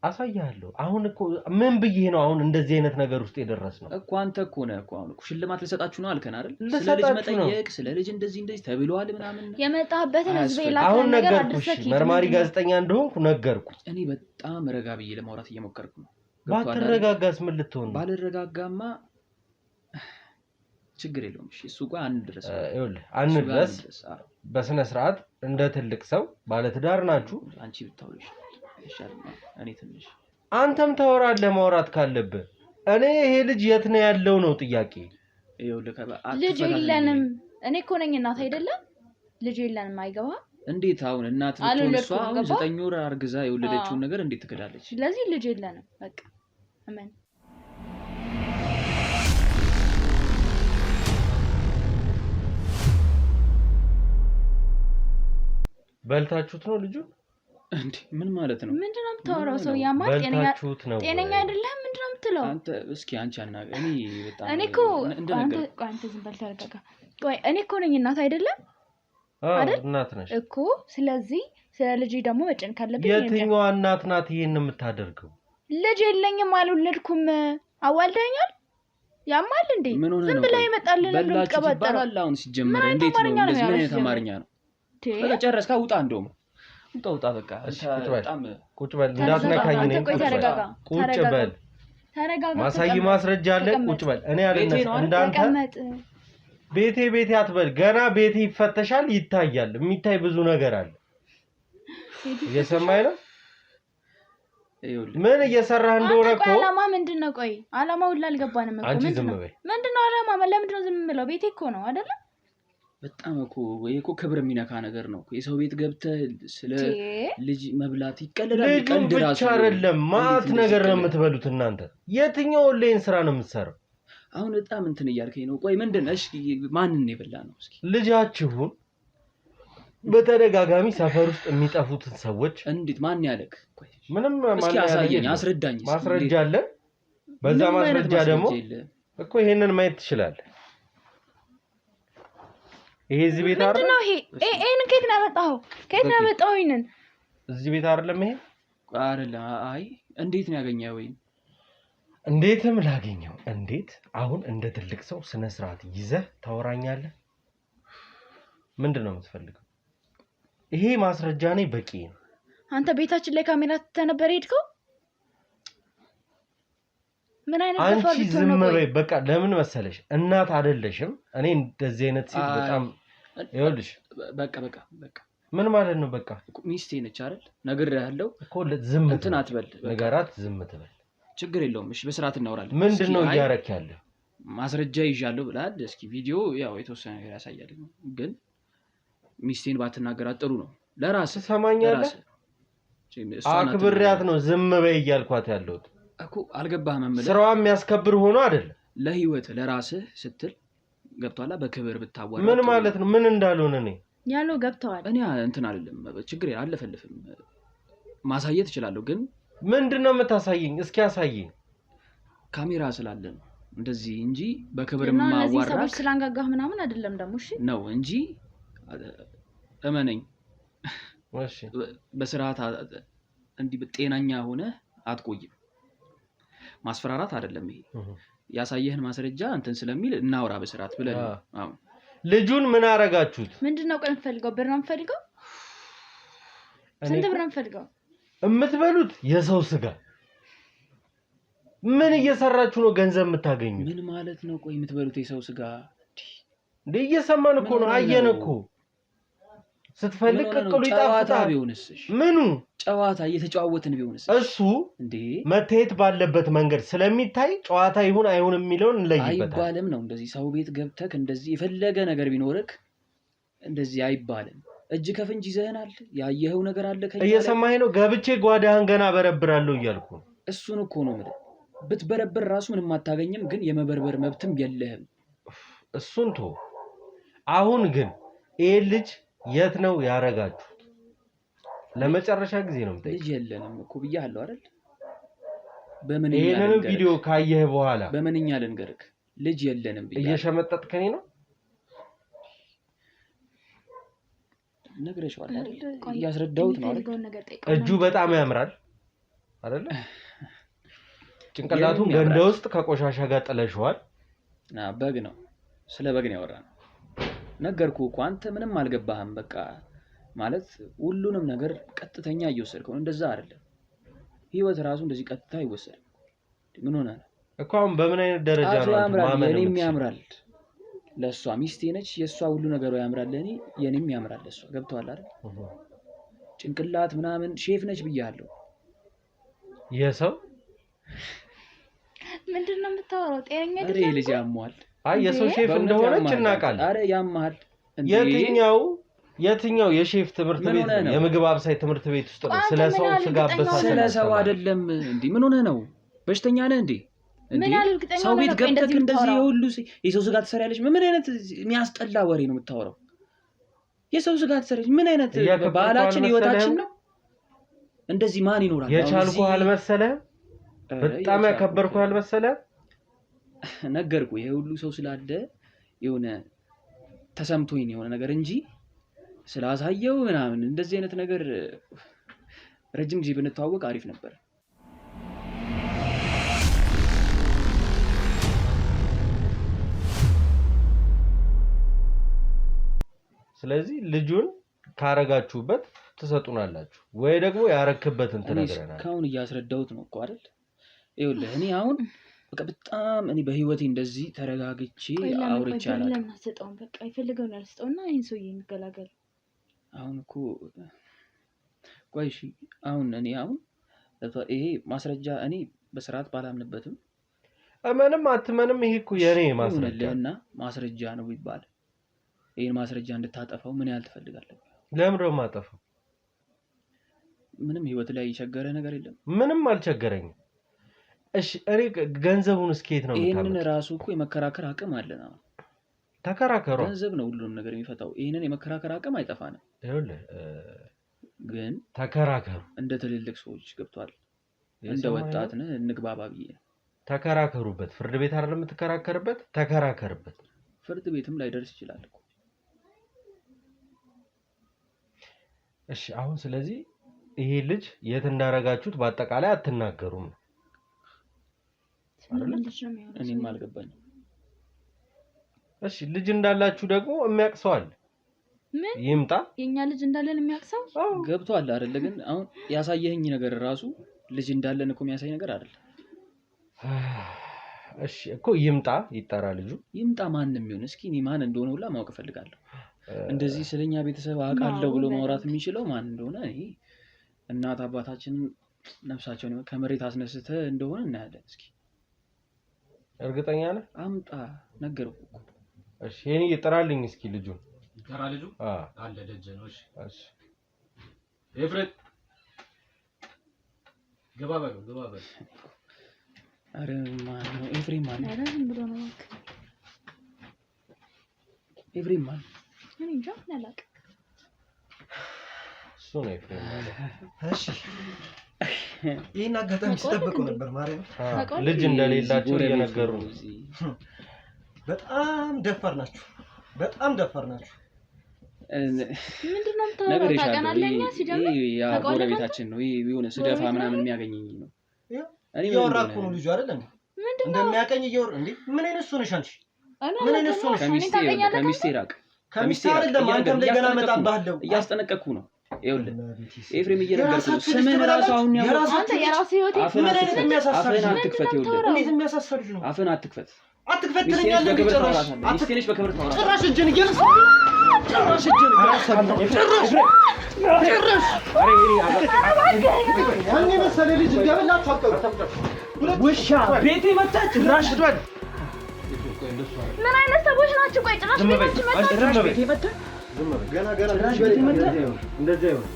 አሳያለሁ አሁን እኮ ምን ብዬ ነው አሁን እንደዚህ አይነት ነገር ውስጥ የደረስነው እኮ አንተ እኮ ነህ እኮ አሁን ሽልማት ልሰጣችሁ ነው አልከን አይደል ስለ ልጅ መጠየቅ ስለ ልጅ እንደዚህ ተብሏል ምናምን የመጣበትን ህዝብ ይላል አሁን ነገርኩሽ መርማሪ ጋዜጠኛ እንደሆንኩ ነገርኩ እኔ በጣም ረጋ ብዬ ለማውራት እየሞከርኩ ነው ባትረጋጋስ ምን ልትሆን ባልረጋጋማ ችግር የለውም እሺ እሱ ጋር አንድረስ በስነ ስርዓት እንደ ትልቅ ሰው ባለ ትዳር ናችሁ አንቺ ብታውልሽ ይሻላል እኔ ትንሽ አንተም ታወራለህ ማውራት ካለብህ እኔ ይሄ ልጅ የት ነው ያለው ነው ጥያቄ ልጅ የለንም እኔ እኮ ነኝ እናት አይደለም ልጅ የለንም አይገባ እንዴት አሁን እናት ልትወልሷ 9 ወር አርግዛ የወለደችውን ነገር እንዴት ትከዳለች ስለዚህ ልጅ የለንም በቃ አሜን በልታችሁት ነው ልጁ እንዴ ምን ማለት ነው ምንድነው የምታወራው ሰው ያማት ጤነኛ አይደለም ምንድነው የምትለው አንተ እስኪ አንቺ አናገ እኔ እኮ አንተ ዝም በል ተረጋጋ ቆይ እኔ እኮ ነኝ እናት አይደለም አይደል እናት ነሽ እኮ ስለዚህ ስለ ልጅ ደግሞ መጨን ካለብኝ የትኛዋ እናት ናት ይሄን የምታደርገው ልጅ የለኝም አልወለድኩም አዋልደኛል ያማል እንዴ ዝም ብላ ይመጣልን ነው ቀበጣላል አሁን ሲጀመር እንዴት ነው እንደዚህ ምን ተማርኛ ነው በቃ ጨረስካ ውጣ እንደውም ውጣ በቃ በጣም ቁጭ በል እንዳትነካኝ ነኝ ቁጭ በል ተረጋጋ ማሳይ ማስረጃ አለ ቁጭ በል እኔ አይደለም እንዳንተ ቤቴ አትበል ገና ቤቴ ይፈተሻል ይታያል የሚታይ ብዙ ነገር አለ እየሰማኸኝ ነው ምን እየሰራህ እንደሆነ እኮ አላማ ምንድነው ቆይ አላማው ሁሉ አልገባንም እኮ ምንድነው አላማ ለምንድነው ዝም ብለው ቤቴ እኮ ነው አይደለ በጣም እኮ ወይ እኮ ክብር የሚነካ ነገር ነው የሰው ቤት ገብተህ ስለ ልጅ መብላት ይቀልዳል ቀንድ ራሱ አይደለም ማት ነገር ነው የምትበሉት እናንተ የትኛው ሌን ስራ ነው የምትሰራው አሁን በጣም እንትን እያልከኝ ነው ቆይ ምንድነው እሺ ማንን ይበላ ነው እስኪ ልጃችሁን በተደጋጋሚ ሰፈር ውስጥ የሚጠፉትን ሰዎች እንዴት ማን ያለክ ቆይ ምንም እስኪ አሳየኝ አስረዳኝ ማስረጃ አለ በዛ ማስረጃ ደግሞ እኮ ይሄንን ማየት ትችላለህ ይሄ እዚህ ቤት አይደል ምንድነው ይሄ ከየት ነው ያመጣው ይሄንን እዚህ ቤት አይደለም ይሄ አይደለም አይ እንዴት ነው ያገኘው ወይ እንዴትም ላገኘው እንዴት አሁን እንደ ትልቅ ሰው ስነ ስርዓት ይዘህ ታወራኛለህ ምንድነው የምትፈልገው ይሄ ማስረጃ ነኝ በቂ ነው አንተ ቤታችን ላይ ካሜራ ተነበር ሄድከው ምን አይነት አንቺ ዝም በይ በቃ ለምን መሰለሽ እናት አይደለሽም እኔ እንደዚህ አይነት ሴት በጣም ይኸውልሽ በቃ ምን ማለት ነው በቃ ሚስቴ ነች አይደል ነገር ያለው እኮ ዝም እንትን አትበል ነገራት ዝም ትበል ችግር የለውም እሺ በስርዓት እናወራለን ምንድነው እያረክ ያለው ማስረጃ ይዣለሁ ብላል እስኪ ቪዲዮ ያው የተወሰነ ነገር ያሳያል ግን ሚስቴን ባትናገራት ጥሩ ነው ለራስ ሰማኛለህ አክብሪያት ነው ዝም በይ እያልኳት ያለሁት እኮ አልገባህም ማለት ስራዋ የሚያስከብር ሆኖ አይደለም ለህይወት ለራስህ ስትል ገብቷላ በክብር ብታዋራ ምን ማለት ነው ምን እንዳልሆነ እኔ ያለው ገብቷል እኔ እንትን አይደለም ችግር አለፈልፍም ማሳየት እችላለሁ ግን ምንድነው የምታሳየኝ እስኪ ያሳየኝ ካሜራ ስላለ ነው እንደዚህ እንጂ በክብር ማዋራ እነዚህ ሰዎች ስላንጋጋህ ምናምን አይደለም ደግሞ እሺ ነው እንጂ እመነኝ እሺ በስርዓት እንዲህ በጤናኛ ሆነ አትቆይም ማስፈራራት አይደለም ይሄ ያሳየህን ማስረጃ እንትን ስለሚል እናውራ በስርዓት ብለን አዎ ልጁን ምን አረጋችሁት ምንድነው ቆን ፈልገው ብር ነው ፈልገው ስንት ብር ነው ፈልገው እምትበሉት የሰው ስጋ ምን እየሰራችሁ ነው ገንዘብ የምታገኙት ምን ማለት ነው ቆይ የምትበሉት የሰው ስጋ እንዴ እየሰማን እኮ ነው አየን እኮ ስትፈልግ ቅቅሉ ይጣፍጣል ምኑ ጨዋታ እየተጫወትን ቢሆንስ እሱ እንዴ መተየት ባለበት መንገድ ስለሚታይ ጨዋታ ይሁን አይሁን የሚለውን እንለይበታል አይባልም ነው እንደዚህ ሰው ቤት ገብተክ እንደዚህ የፈለገ ነገር ቢኖርክ እንደዚህ አይባልም እጅ ከፍንጅ ይዘህናል ያየኸው ነገር አለ ከኛ እየሰማኸኝ ነው ገብቼ ጓዳህን ገና በረብራለሁ እያልኩ እሱን እኮ ነው ማለት ብትበረብር ራሱ ምንም አታገኝም ግን የመበርበር መብትም የለህም እሱን ቶ አሁን ግን ይሄ ልጅ የት ነው ያረጋችሁት ለመጨረሻ ጊዜ ነው የምጠይቅ ልጅ የለንም እኮ ብያለሁ አይደል በምን ይሄንን ቪዲዮ ካየህ በኋላ በመንኛ ልንገርክ ልጅ የለንም ብያለሁ እየሸመጠጥከኝ ነው ነግረሽዋል አይደል ያስረዳውት ነው አይደል እጁ በጣም ያምራል አይደል ጭንቅላቱን ገንዳ ውስጥ ከቆሻሻ ጋር ጥለሽዋል በግ ነው ስለ በግ ነው ያወራነው ነገርኩ እኮ አንተ ምንም አልገባህም በቃ ማለት ሁሉንም ነገር ቀጥተኛ እየወሰድከው እንደዛ አይደለም ህይወት ራሱ እንደዚህ ቀጥታ ይወሰድ ምን ሆነ እኮ አሁን በምን አይነት ደረጃ ነው ማመን የኔም ያምራል ለሷ ሚስቴ ነች የሷ ሁሉ ነገሩ ያምራል ለኔ የኔም ያምራል ለሷ ገብቷል አይደል ጭንቅላት ምናምን ሼፍ ነች ብያለሁ የሰው ምንድነው የምታወራው ጤነኛ አይደለም አሬ ልጅ ያሟል አይ የሰው ሼፍ እንደሆነች እናውቃለን አረ ያማል የትኛው የሼፍ ትምህርት ቤት ነው የምግብ አብሳይ ትምህርት ቤት ውስጥ ነው ስለ ሰው ስጋ አበሳሰል ስለ ሰው አይደለም እንዴ ምን ሆነ ነው በሽተኛ ነህ እንዴ እንዴ ሰው ቤት ገብተክ እንደዚህ ሁሉ የሰው ስጋ ትሰሪያለሽ ምን አይነት የሚያስጠላ ወሬ ነው የምታወራው የሰው ስጋ ትሰሪያለሽ ምን አይነት ባህላችን ህይወታችን ነው እንደዚህ ማን ይኖራል የቻልኩ አልመሰለህ በጣም ያከበርኩ አልመሰለህ ነገርኩ ይሄ ሁሉ ሰው ስላለ የሆነ ተሰምቶኝ የሆነ ነገር እንጂ ስላሳየው ምናምን እንደዚህ አይነት ነገር ረጅም ጊዜ ብንተዋወቅ አሪፍ ነበር ስለዚህ ልጁን ካረጋችሁበት ተሰጡናላችሁ ወይ ደግሞ ያረክበትን ተነግረናል ካሁን እያስረዳሁት ነው እኮ አይደል ይኸውልህ እኔ አሁን በቃ በጣም እኔ በህይወቴ እንደዚህ ተረጋግቼ አውርቻለሁ ለምን አሰጣው በቃ ይፈልገው ያልሰጠውና ይሄን ሰው ይንገላገል አሁን እኮ ቆይ እሺ አሁን እኔ አሁን ይሄ ማስረጃ እኔ በስርዓት ባላምንበትም እመንም አትመንም ይሄ እኮ የኔ ማስረጃና ማስረጃ ነው ይባል ይሄን ማስረጃ እንድታጠፋው ምን ያህል ትፈልጋለህ ለምን ነው ማጠፋው ምንም ህይወት ላይ የቸገረ ነገር የለም ምንም አልቸገረኝም እሺ እኔ ገንዘቡን እስከየት ነው የምታመጣው ይሄንን ራሱ እኮ የመከራከር አቅም አለና ተከራከሩ ገንዘብ ነው ሁሉንም ነገር የሚፈታው ይሄንን የመከራከር አቅም አይጠፋንም ይኸውልህ ግን ተከራከሩ እንደ ትልልቅ ሰዎች ገብቷል እንደ ወጣት ነህ እንግባባ ብዬ ተከራከሩበት ፍርድ ቤት አይደለም የምትከራከርበት ተከራከርበት ፍርድ ቤትም ላይ ደርስ ይችላል እኮ እሺ አሁን ስለዚህ ይሄ ልጅ የት እንዳረጋችሁት በአጠቃላይ አትናገሩም እኔም አልገባኝም እሺ ልጅ እንዳላችሁ ደግሞ የሚያቅሰው አለ ምን ይምጣ የኛ ልጅ እንዳለን የሚያቅሰው ገብቷል አይደል ግን አሁን ያሳየኸኝ ነገር ራሱ ልጅ እንዳለን እኮ የሚያሳይ ነገር አይደል እሺ እኮ ይምጣ ይጣራ ልጁ ይምጣ ማንንም ይሁን እስኪ እኔ ማን እንደሆነ ሁላ ማወቅ ፈልጋለሁ እንደዚህ ስለኛ ቤተሰብ አቃለው ብሎ ማውራት የሚችለው ማን እንደሆነ እኔ እናት አባታችን ነፍሳቸውን ከመሬት አስነስተ እንደሆነ እናያለን እስኪ እርግጠኛ ነህ አምጣ ነገርኩ እኮ እሺ የኔ ይጥራልኝ እስኪ ልጁን ተራ ልጁ አለ ደጀ ነው እሺ እሺ ኤፍሬት ገባ በለው ገባ በለው። አረ ማን ነው ኤፍሬም ማለት? አረ ዝም ብሎ ነው ኤፍሬም ማለት እኔ እንጃ አላውቅም። እሱ ነው ኤፍሬም ማለት። እሺ ይሄን አጋጣሚ ሲጠብቀው ነበር ማርያም። ልጅ እንደሌላቸው እየነገሩ ነው። በጣም ደፋር ናችሁ፣ በጣም ደፋር ናችሁ። ምንድነው የምታወራው? ታውቀናለኛ ሲጀምር ያ ጎረቤታችን ነው። ይሄ የሆነ ስደፋ ምናምን የሚያገኘኝ ነው። እኔ እያወራኩ ነው ልጁ አይደል እንዴ? እንደሚያቀኝ እያወራ እንዴ? ምን አይነት እሱ ነሽ አንቺ? ምን አይነት እሱ ነሽ? ከሚስቴ ራቅ። ከሚስቴ አይደለም አንተም ላይ ገና መጣብሃለሁ። እያስጠነቀቅኩ ነው። ይኸውልህ ኤፍሬም እየነገርኩህ ነው። ስምን ራሱ አሁን ያው አንተ የራስህ ህይወት ምን አይነት የሚያሳስብሽ አፍህን አትክፈት። ይኸውልህ እንዴት የሚያሳስብሽ ነው? አፍህን አትክፈት። አትክፈት ትለኛለህ እንዴ? ሚስቴ ነች በክብር ታወራለህ። ጭራሽ እጅን እየነሳ ጭራሽ እጅን ያኔ መሰለ ልጅ እንደበላችሁ አቀሩ ውሻ ቤቴ መጣ ጭራሽ ዷል። ምን አይነት ሰዎች ናችሁ? ቆይ ጭራሽ ቤቴ መጣ ገና ጭራሽ ቤቴ መጣ። እንደዚህ አይሆን።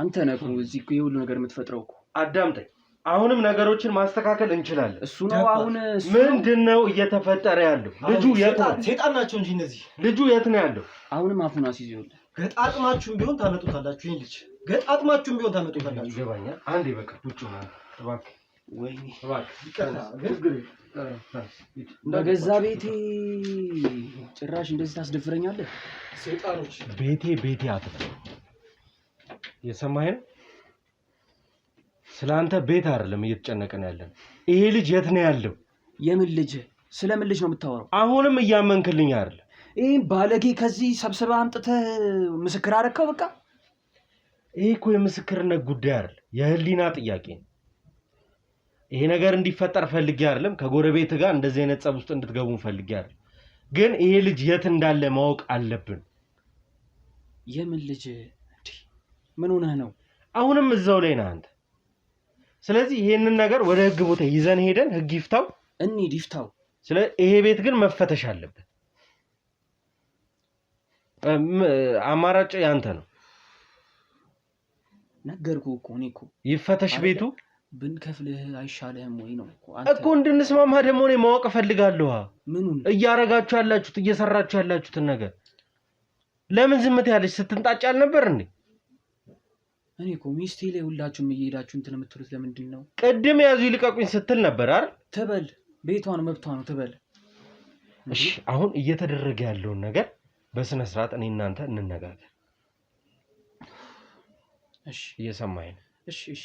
አንተ ነህ እዚህ እኮ የሁሉ ነገር የምትፈጥረው እኮ። አዳምጠኝ። አሁንም ነገሮችን ማስተካከል እንችላለን። እሱ ነው አሁን ምንድነው እየተፈጠረ ያለው? ልጁ የት ነው? ሰይጣን ናቸው እንጂ እነዚህ። ልጁ የት ነው ያለው? አሁንም አፉን አስይዘውልህ። ገጣጥማችሁም ቢሆን ታመጡታላችሁ። ይሄን ልጅ ገጣጥማችሁም ቢሆን ታመጡታላችሁ። ይገባኛል። አንዴ በቃ ቁጭ ነው። እባክህ ወይኔ እባክህ በገዛ ቤቴ ጭራሽ እንደዚህ ታስደፍረኛለህ? ሰይጣኖች ቤቴ አትበል። የሰማኸኝ ነው? ስላንተ ቤት አይደለም እየተጨነቀን ያለን። ይሄ ልጅ የት ነው ያለው? የምን ልጅ? ስለምን ልጅ ነው የምታወራው? አሁንም እያመንክልኝ አይደል? ይሄን ባለጌ ከዚህ ሰብስበህ አምጥተህ ምስክር አደረከው። በቃ ይሄ እኮ የምስክርነት ጉዳይ አይደል፣ የህሊና ጥያቄ ነው። ይሄ ነገር እንዲፈጠር ፈልጌ አይደለም፣ ከጎረቤት ጋር እንደዚህ አይነት ጸብ ውስጥ እንድትገቡ ፈልጌ አይደል። ግን ይሄ ልጅ የት እንዳለ ማወቅ አለብን። የምን ልጅ? ምን ሆነህ ነው? አሁንም እዛው ላይ ነህ አንተ። ስለዚህ ይሄንን ነገር ወደ ህግ ቦታ ይዘን ሄደን ህግ ይፍታው። እንሂድ ይፍታው። ስለዚህ ይሄ ቤት ግን መፈተሽ አለበት። አማራጭ ያንተ ነው። ነገርኩህ እኮ እኔ እኮ ይፈተሽ ቤቱ። ብንከፍልህ አይሻልህም ወይ ነው እኮ እንድንስማማ ደግሞ እኔ ማወቅ እፈልጋለሁ። ምኑን እያረጋችሁ ያላችሁት እየሰራችሁ ያላችሁትን ነገር ለምን ዝምት ያለች? ስትንጣጭ አልነበር እንዴ? እኔ እኮ ሚስቴ ላይ ሁላችሁም እየሄዳችሁ እንትን የምትሉት ለምንድን ነው? ቅድም ያዙ ይልቀቁኝ ስትል ነበር አይደል? ትበል፣ ቤቷ ነው መብቷ ነው ትበል። እሺ አሁን እየተደረገ ያለውን ነገር በስነ ስርዓት እኔ እናንተ እንነጋገር። እሺ እየሰማኸኝ ነው? እሺ እሺ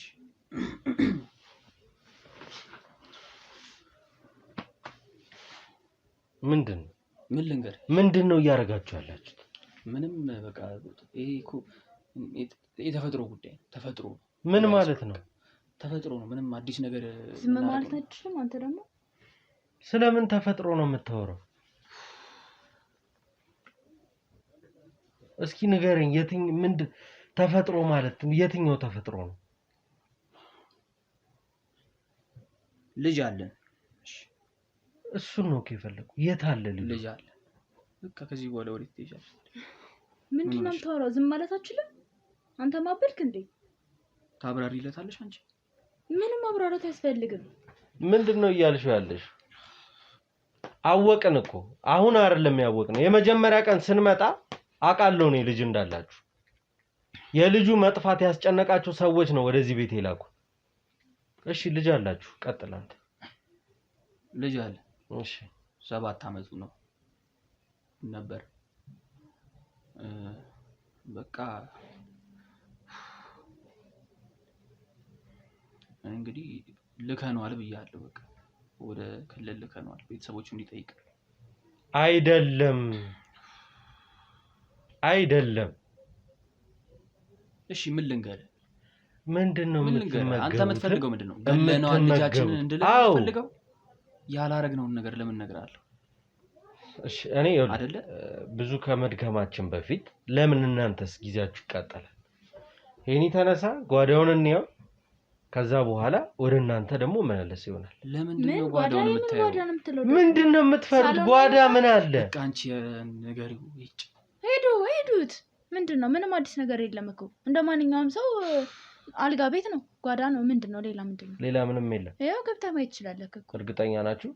ምን ልንገር? ምንድነው እያረጋችሁ ያላችሁት? ምንም በቃ ይሄ እኮ የተፈጥሮ ጉዳይ ተፈጥሮ። ምን ማለት ነው? ተፈጥሮ ነው። ምንም አዲስ ነገር ዝም ማለት አይደለም። አንተ ደግሞ ስለምን ተፈጥሮ ነው የምታወራው? እስኪ ንገረኝ። ምንድን ተፈጥሮ ማለት የትኛው ተፈጥሮ ነው? ልጅ አለን። እሱን ነው ከፈለኩ። የት አለ ልጅ አለ? በቃ ከዚህ በኋላ ወዴት ትሄጃለሽ? ምንድነው የምታወራው? ዝም ማለት አትችልም? አንተ ማበልክ እንዴ? ታብራሪለታለሽ አንቺ? ምንም ማብራራት አያስፈልግም። ምንድነው እያልሽ ያለሽ? አወቅን እኮ አሁን አይደለም ያወቅነው። የመጀመሪያ ቀን ስንመጣ አውቃለሁ እኔ ልጅ እንዳላችሁ። የልጁ መጥፋት ያስጨነቃችሁ ሰዎች ነው ወደዚህ ቤት የላኩ። እሺ ልጅ አላችሁ? ቀጥል አንተ። ልጅ አለ። እሺ 7 አመቱ ነው ነበር። በቃ እንግዲህ ልከነዋል ብያለሁ። በቃ ወደ ክልል ልከነዋል ቤተሰቦቹ እንዲጠይቅ። አይደለም። እሺ ምን ልንገርህ? ምንድነው የምትፈልገው? አንተ የምትፈልገው ምንድነው? ገለነዋል ልጃችንን እንድልህ የምትፈልገው? ያላረግነውን ነገር ለምን እነግርሃለሁ? እሺ እኔ አይደለ ብዙ ከመድከማችን በፊት ለምን እናንተስ ጊዜያችሁ ይቃጠላል? ይሄኒ ተነሳ ጓዳውን እንየው። ከዛ በኋላ ወደ እናንተ ደግሞ መለስ ይሆናል። ለምንድነው ጓዳውን የምታየው? ምንድነው የምትፈሩት? ጓዳ ምን አለ? በቃ አንቺ ነገሪው ሄዱት ምንድነው? ምንም አዲስ ነገር የለም እኮ እንደማንኛውም ሰው አልጋ ቤት ነው፣ ጓዳ ነው፣ ምንድነው? ሌላ ምንድነው? ሌላ ምንም የለም። ያው ገብተህ ማየት ትችላለህ እኮ። እርግጠኛ ናችሁ?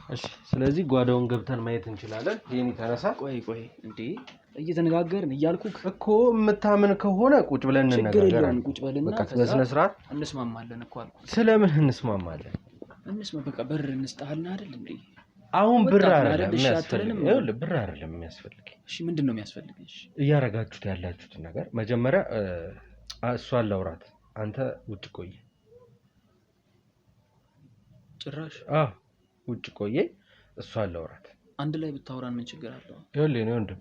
እሺ፣ ስለዚህ ጓዳውን ገብተን ማየት እንችላለን። ይሄን ተነሳ። ቆይ እንዴ እየተነጋገርን እያልኩህ እኮ የምታምን ከሆነ ቁጭ ብለን እንነጋገራለን። ቁጭ በልና በቃ በስነ ስርዓት እንስማማለን እኮ አልኩህ። ስለምን እንስማማለን? በቃ በር እንስጣልና አይደል እንዴ? አሁን ብር አይደለም የሚያስፈልገው። ይኸውልህ ብር አይደለም የሚያስፈልገው። እሺ ምንድነው የሚያስፈልገው? እሺ እያረጋችሁት ያላችሁት ነገር መጀመሪያ እሷን ላውራት። አንተ ውጭ ቆይ። ጭራሽ ውጭ ቆይ፣ እሷን ላውራት። አንድ ላይ ብታወራን ምን ችግር አለው? ይኸውልህ እኔ ወንድም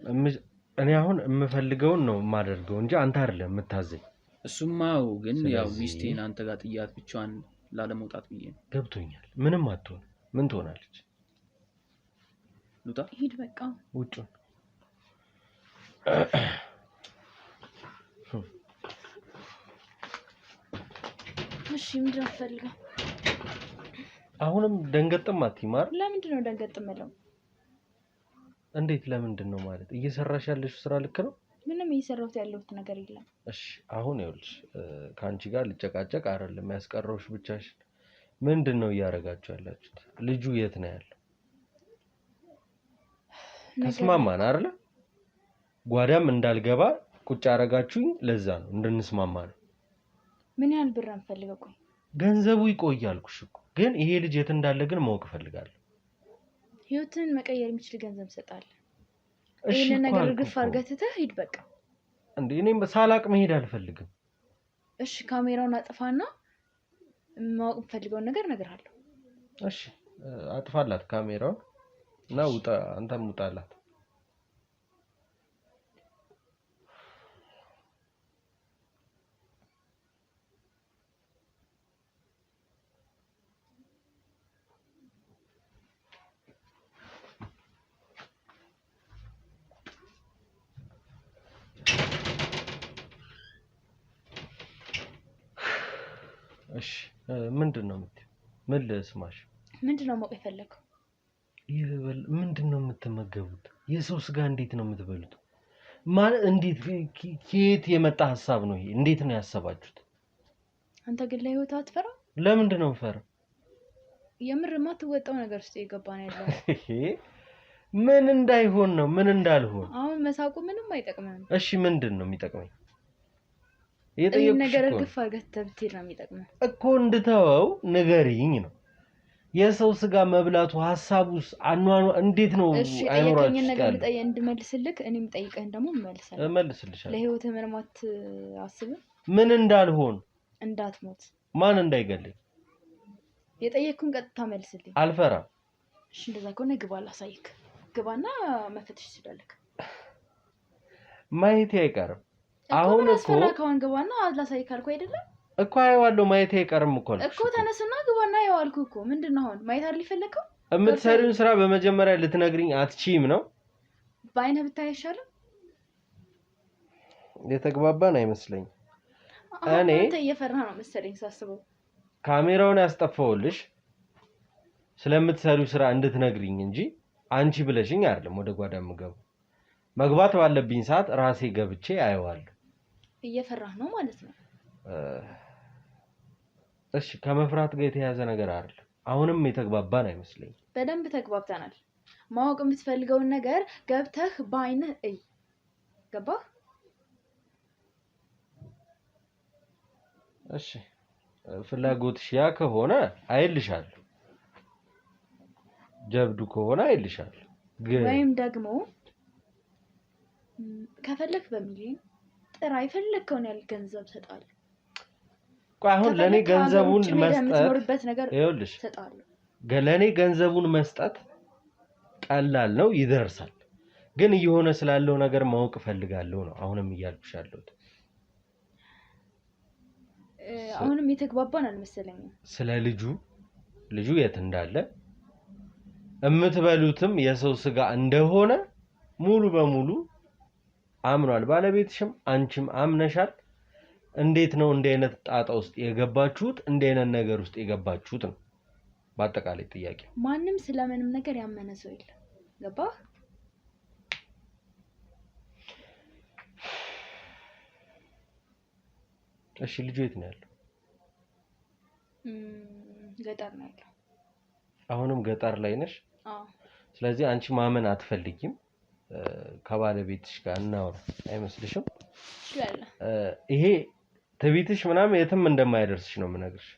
እኔ አሁን የምፈልገውን ነው የማደርገው እንጂ አንተ አይደለም የምታዘኝ። እሱማው ግን ያው ሚስቴን አንተ ጋር ጥያት ብቻዋን ላለመውጣት ብዬ ነው። ገብቶኛል። ምንም አትሆን። ምን ትሆናለች? ሉጣ ሂድ በቃ ውጭ። እሺ ምንድን ነው የምትፈልገው? አሁንም ደንገጥም አትይማር። ለምንድን ነው ደንገጥ የምለው? እንዴት ለምንድን ነው ማለት? እየሰራሽ ያለሽው ስራ ልክ ነው? ምንም እየሰራሁት ያለሁት ነገር የለም። እሺ አሁን ይኸውልሽ ከአንቺ ጋር ልጨቃጨቅ አይደለም ያስቀረውሽ ብቻሽን። ምንድን ነው እያደረጋችሁ ያላችሁት? ልጁ የት ነው ያለው? ተስማማን አይደለ? ጓዳም እንዳልገባ ቁጭ አረጋችሁኝ። ለዛ ነው እንድንስማማ ነው። ምን ያህል ብር እንፈልገው? ቆይ ገንዘቡ ይቆያልኩሽ እኮ ግን ይሄ ልጅ የት እንዳለ ግን ማወቅ እፈልጋለሁ። ህይወትን መቀየር የሚችል ገንዘብ ሰጣለህ። ይሄን ነገር ግፍ አድርገህ ትተህ ሂድ በቃ። እንዴ እኔም ሳላቅ መሄድ አልፈልግም። እሺ ካሜራውን አጥፋና ማወቅ የምፈልገውን ነገር እነግርሃለሁ። እሺ አጥፋላት ካሜራውን እና ውጣ። አንተም ውጣላት። እሺ ምንድነው የምትይው? ምን ልስማሽ? ምንድነው ማወቅ የፈለከው? ምንድነው የምትመገቡት? የሰው ስጋ እንዴት ነው የምትበሉት? ማለት እንዴት ከየት የመጣ ሐሳብ ነው ይሄ? እንዴት ነው ያሰባችሁት? አንተ ግን ለህይወት አትፈራ? ለምንድን ነው ፈራ? የምር ማትወጣው ነገር ውስጥ የገባ ነው ያለው። ምን እንዳይሆን ነው? ምን እንዳልሆን? አሁን መሳቁ ምንም አይጠቅምም። እሺ ምንድን ነው የሚጠቅመኝ? ይሄን ነገር ግፍ አድርገህ ተብትል ነው የሚጠቅመው እኮ። እንድተወው ንገሪኝ ነው። የሰው ስጋ መብላቱ ሐሳቡስ አኗኗ እንዴት ነው? አይኖራችሁ ነገር ልጠይቅ እንድመልስልክ እኔም ጠይቀህን ደግሞ እመልስልሻለሁ። ለህይወት ምንም አትአስብም? ምን እንዳልሆን? እንዳትሞት። ማን እንዳይገልኝ? የጠየቅኩን ቀጥታ መልስልኝ። አልፈራም። እሺ እንደዛ ከሆነ ግባ ላሳይክ። ግባና መፈተሽ ትችላለህ። ማየቴ አይቀርም። አሁን እኮ ከሆነ ግባና ላሳይክ አልኩ አይደለም እኮ። አይዋለሁ። ማየቴ አይቀርም እኮ እኮ። ተነስና ግባና ያዋልኩ እኮ። ምንድነው አሁን ማየት አይደል የፈለከው? የምትሰሪውን ስራ በመጀመሪያ ልትነግሪኝ አትችይም ነው? በአይነህ ብታይ አይሻልም? የተግባባን አይመስለኝም። እኔ አንተ እየፈራህ ነው መሰለኝ ሳስበው። ካሜራውን ያስጠፋውልሽ ስለምትሰሪው ስራ እንድትነግሪኝ እንጂ አንቺ ብለሽኝ አይደለም ወደ ጓዳ የምገባው። መግባት ባለብኝ ሰዓት ራሴ ገብቼ አየዋለሁ። እየፈራህ ነው ማለት ነው? እሺ ከመፍራት ጋር የተያዘ ነገር አይደለም። አሁንም የተግባባን አይመስለኝም። በደንብ ተግባብተናል። ማወቅ የምትፈልገውን ነገር ገብተህ በአይንህ እይ። ገባህ? እሺ ፍላጎትሽ ያ ከሆነ አይልሻለሁ። ጀብዱ ከሆነ አይልሻለሁ። ወይም ደግሞ ከፈለክ በሚሊዮን ጥራ፣ የፈለከውን ያህል ገንዘብ ሰጣለሁ። ቆይ አሁን ለኔ ገንዘቡን መስጠት ይኸውልሽ፣ ለኔ ገንዘቡን መስጠት ቀላል ነው፣ ይደርሳል። ግን እየሆነ ስላለው ነገር ማወቅ ፈልጋለሁ ነው አሁንም እያልኩሽ ያለሁት። አሁንም የተግባባን አልመሰለኝም። ስለ ልጁ የት እንዳለ የምትበሉትም የሰው ስጋ እንደሆነ ሙሉ በሙሉ አምኗል። ባለቤትሽም አንቺም አምነሻል። እንዴት ነው እንደ አይነት ጣጣ ውስጥ የገባችሁት? እንደ አይነት ነገር ውስጥ የገባችሁት ነው። በአጠቃላይ ጥያቄ ማንም ስለምንም ነገር ያመነ ሰው የለም። ገባህ? እሺ ልጁ የት ነው ያለው? ገጠር ነው ያለው። አሁንም ገጠር ላይ ነሽ? አዎ። ስለዚህ አንቺ ማመን አትፈልጊም። ከባለቤትሽ ጋር እናወራ አይመስልሽም? ይላል። ይሄ ትዕቢትሽ ምናምን የትም እንደማይደርስሽ ነው የምነግርሽ።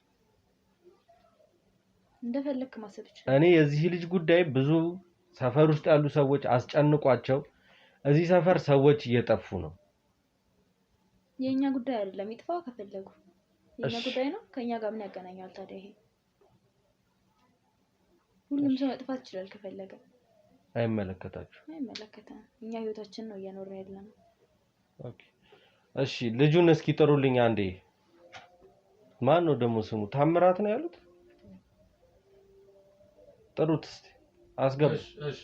እንደፈለክ ማሰብ ይችላል። እኔ የዚህ ልጅ ጉዳይ ብዙ ሰፈር ውስጥ ያሉ ሰዎች አስጨንቋቸው እዚህ ሰፈር ሰዎች እየጠፉ ነው። የኛ ጉዳይ አይደለም። ይጥፋ ከፈለጉ የኛ ጉዳይ ነው። ከኛ ጋር ምን ያገናኛል ታዲያ? ይሄ ሁሉም ሰው መጥፋት ይችላል ከፈለገ። አይመለከታችሁ። አይመለከተንም። እኛ ህይወታችን ነው እየኖርን ያለነው። ኦኬ እሺ ልጁን እስኪ ጥሩልኝ አንዴ። ማን ነው ደግሞ ስሙ? ታምራት ነው ያሉት? ጥሩት እስቲ አስገቡ። እሺ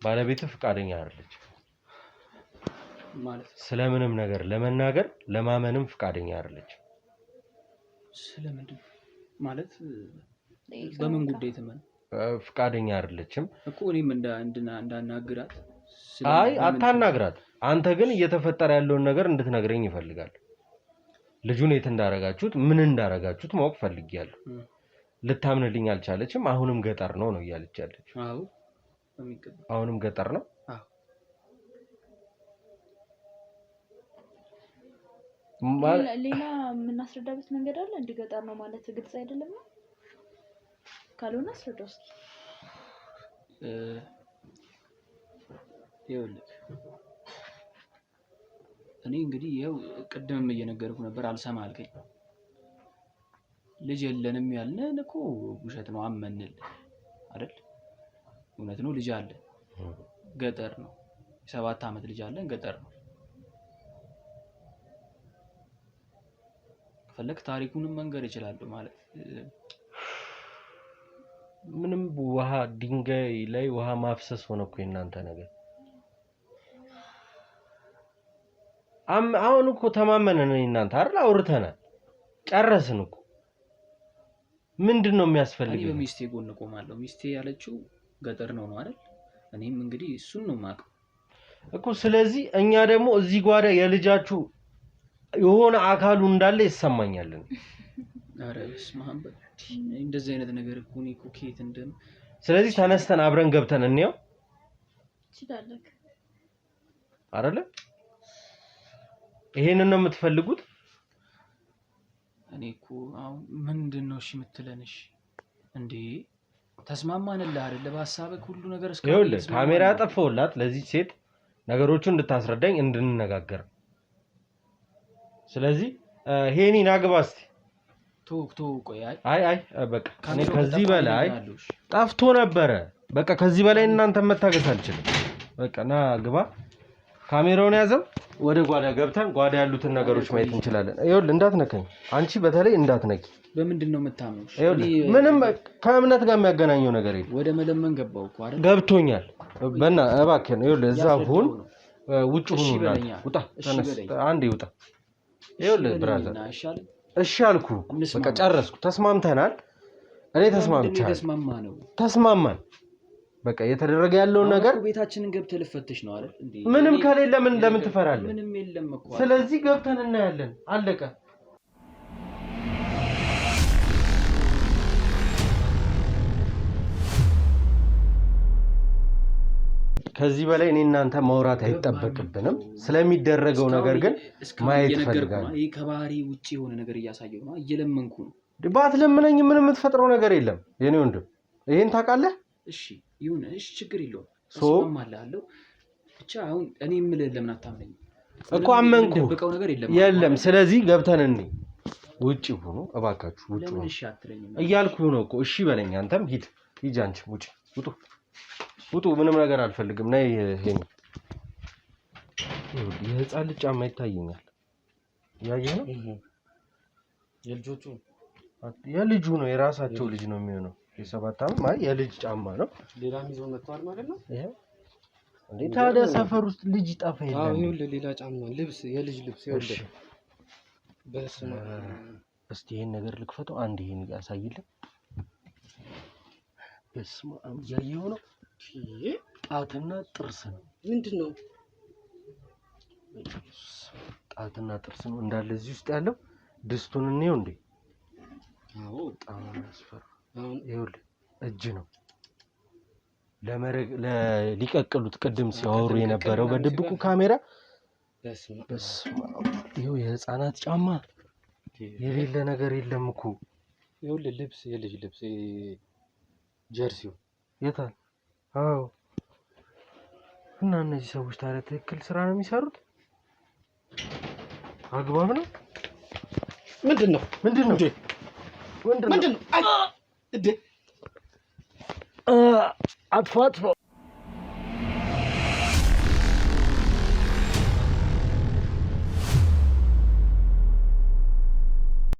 ባለቤት ፍቃደኛ አይደለች ማለት ስለምንም ነገር ለመናገር ለማመንም ፍቃደኛ አይደለች። ስለምንድን ማለት በምን ጉዳይ ተመን ፍቃደኛ አይደለችም እኮ እኔም እንዳናግራት። አይ አታናግራት። አንተ ግን እየተፈጠረ ያለውን ነገር እንድትነግረኝ ይፈልጋል። ልጁን የት እንዳረጋችሁት ምን እንዳረጋችሁት ማወቅ ፈልጊያለሁ። ልታምንልኝ አልቻለችም። አሁንም ገጠር ነው እያለች ያለችው። አዎ አሁንም ገጠር ነው። ሌላ የምናስረዳበት መንገድ አለ? እንደ ገጠር ነው ማለት ግልጽ አይደለም ነው? ካልሆነ አስረዳው እስኪ። ይኸውልህ እኔ እንግዲህ ይኸው ቅድምም እየነገርኩ ነበር፣ አልሰማ አልከኝ። ልጅ የለንም ያልነን እኮ ውሸት ነው አመንል አይደል? እውነት ነው ልጅ አለ፣ ገጠር ነው። 7 ዓመት ልጅ አለን፣ ገጠር ነው። ፈለክ ታሪኩንም መንገር ይችላል ማለት ምንም ውሃ ድንጋይ ላይ ውሃ ማፍሰስ ሆነ እኮ እናንተ ነገር። አሁን እኮ ተማመነን እናንተ አይደል? አውርተናል ጨረስን እኮ። ምንድነው የሚያስፈልገው? እኔ በሚስቴ ጎን ቆማለሁ። ሚስቴ ያለችው ገጠር ነው አይደል? እኔም እንግዲህ እሱን ነው የማውቀው እኮ። ስለዚህ እኛ ደግሞ እዚህ ጓዳ የልጃችሁ የሆነ አካሉ እንዳለ ይሰማኛል። አረ ስማም እንደዚህ አይነት ነገር እኮ ነው ኮኬት እንደም። ስለዚህ ተነስተን አብረን ገብተን እንየው ይችላል አይደለ? ይሄንን ነው የምትፈልጉት? እኔ እኮ አሁን ምንድነው እሺ የምትለንሽ እንዴ? ተስማማንልህ አይደለ? በሐሳብህ ሁሉ ነገር እስከ ይኸውልህ ካሜራ ያጠፋውላት ለዚህ ሴት ነገሮቹን እንድታስረዳኝ እንድንነጋገር። ስለዚህ ሄኒ ናግባ እስቲ። ቶክ ቆይ አይ በቃ እኔ ከዚህ በላይ ጠፍቶ ነበረ። በቃ ከዚህ በላይ እናንተ መታገስ አልችልም። በቃ ና ግባ። ካሜራውን ያዘው። ወደ ጓዳ ገብተን ጓዳ ያሉትን ነገሮች ማየት እንችላለን። ይኸውልህ እንዳትነካኝ፣ አንቺ በተለይ እንዳትነኪ። በምንድን ነው የምታምነው? ምንም ከእምነት ጋር የሚያገናኘው ነገር የለም። ወደ መለመን ገባው እኮ አይደል? ገብቶኛል። በእና እባክህ ነው። ይኸውልህ እዛ ሁን፣ ውጭ ሁን። ውጣ፣ ተነስ፣ አንዴ ውጣ። ይኸውልህ ብራዘር፣ እሺ አልኩህ። በቃ ጨረስኩ። ተስማምተናል። እኔ ተስማምቻለሁ። ተስማማን። በቃ እየተደረገ ያለውን ነገር ቤታችንን ገብተህ ልፈትሽ ነው አይደል እንዴ? ምንም ከሌለ ለምን ትፈራለህ? ምንም የለም እኮ። ስለዚህ ገብተን እናያለን። አለቀ። ከዚህ በላይ እኔ እናንተ ማውራት አይጠበቅብንም። ስለሚደረገው ነገር ግን ማየት ፈልጋለሁ። ይሄ ከባህሪ ውጪ የሆነ ነገር እያሳየው ነው። እየለመንኩ ነው። ባትለምነኝ ምንም የምትፈጥረው ነገር የለም የኔ ወንድም። ይሄን ታውቃለህ? እሺ ይሁን። እሺ ችግር የለውም። እሰማማለሁ። ብቻ አሁን እኔ የምልህ ለምን አታምነኝ እኮ? አመንኩ። ደብቀው ነገር የለም። ስለዚህ ገብተን እንይ። ውጪ ሁኑ እባካችሁ፣ ውጪ ሁኑ። እሺ አትለኝም እያልኩህ ነው እኮ። እሺ በለኝ። አንተም ሂድ፣ ሂጂ። አንቺም ውጪ፣ ውጡ። ምንም ነገር አልፈልግም። ነይ ሄኒ። የህፃን ልጅ ጫማ ይታየኛል። ያየህ ነው? የልጁ ነው። የራሳቸው ልጅ ነው የሚሆነው። የ7 ዓመት ማለት የልጅ ጫማ ነው። ሌላም ይዞ መጥቷል ማለት ነው። ይሄ እንዴ ታዲያ ሰፈር ውስጥ ልጅ ጠፋ ይላል። አዎ ይኸውልህ ሌላ ጫማ ልብስ የልጅ ልብስ ይኸውልህ። በስመ አብ እስቲ ይሄን ነገር ልክፈተው አንድ ይሄን ያሳይልኝ። በስመ አብ ያየው ነው ጣትና ጥርስ ነው። ምንድነው? ጣትና ጥርስ ነው እንዳለ እዚህ ውስጥ ያለው። ድስቱን እንየው እንዴ። አዎ በጣም ያስፈራ። አሁን ይኸውልህ እጅ ነው ሊቀቅሉት ቅድም ሲያወሩ የነበረው በድብቁ ካሜራ። በስመ አብ ይኸው የህፃናት ጫማ የሌለ ነገር የለም እኮ። ይኸውልህ ልብስ የልጅ ልብስ ጀርሲው የታል? አዎ እና እነዚህ ሰዎች ታዲያ ትክክል ስራ ነው የሚሰሩት? አግባብ ነው? ምንድነው? ምንድነው? አይ እዴ አጥፋ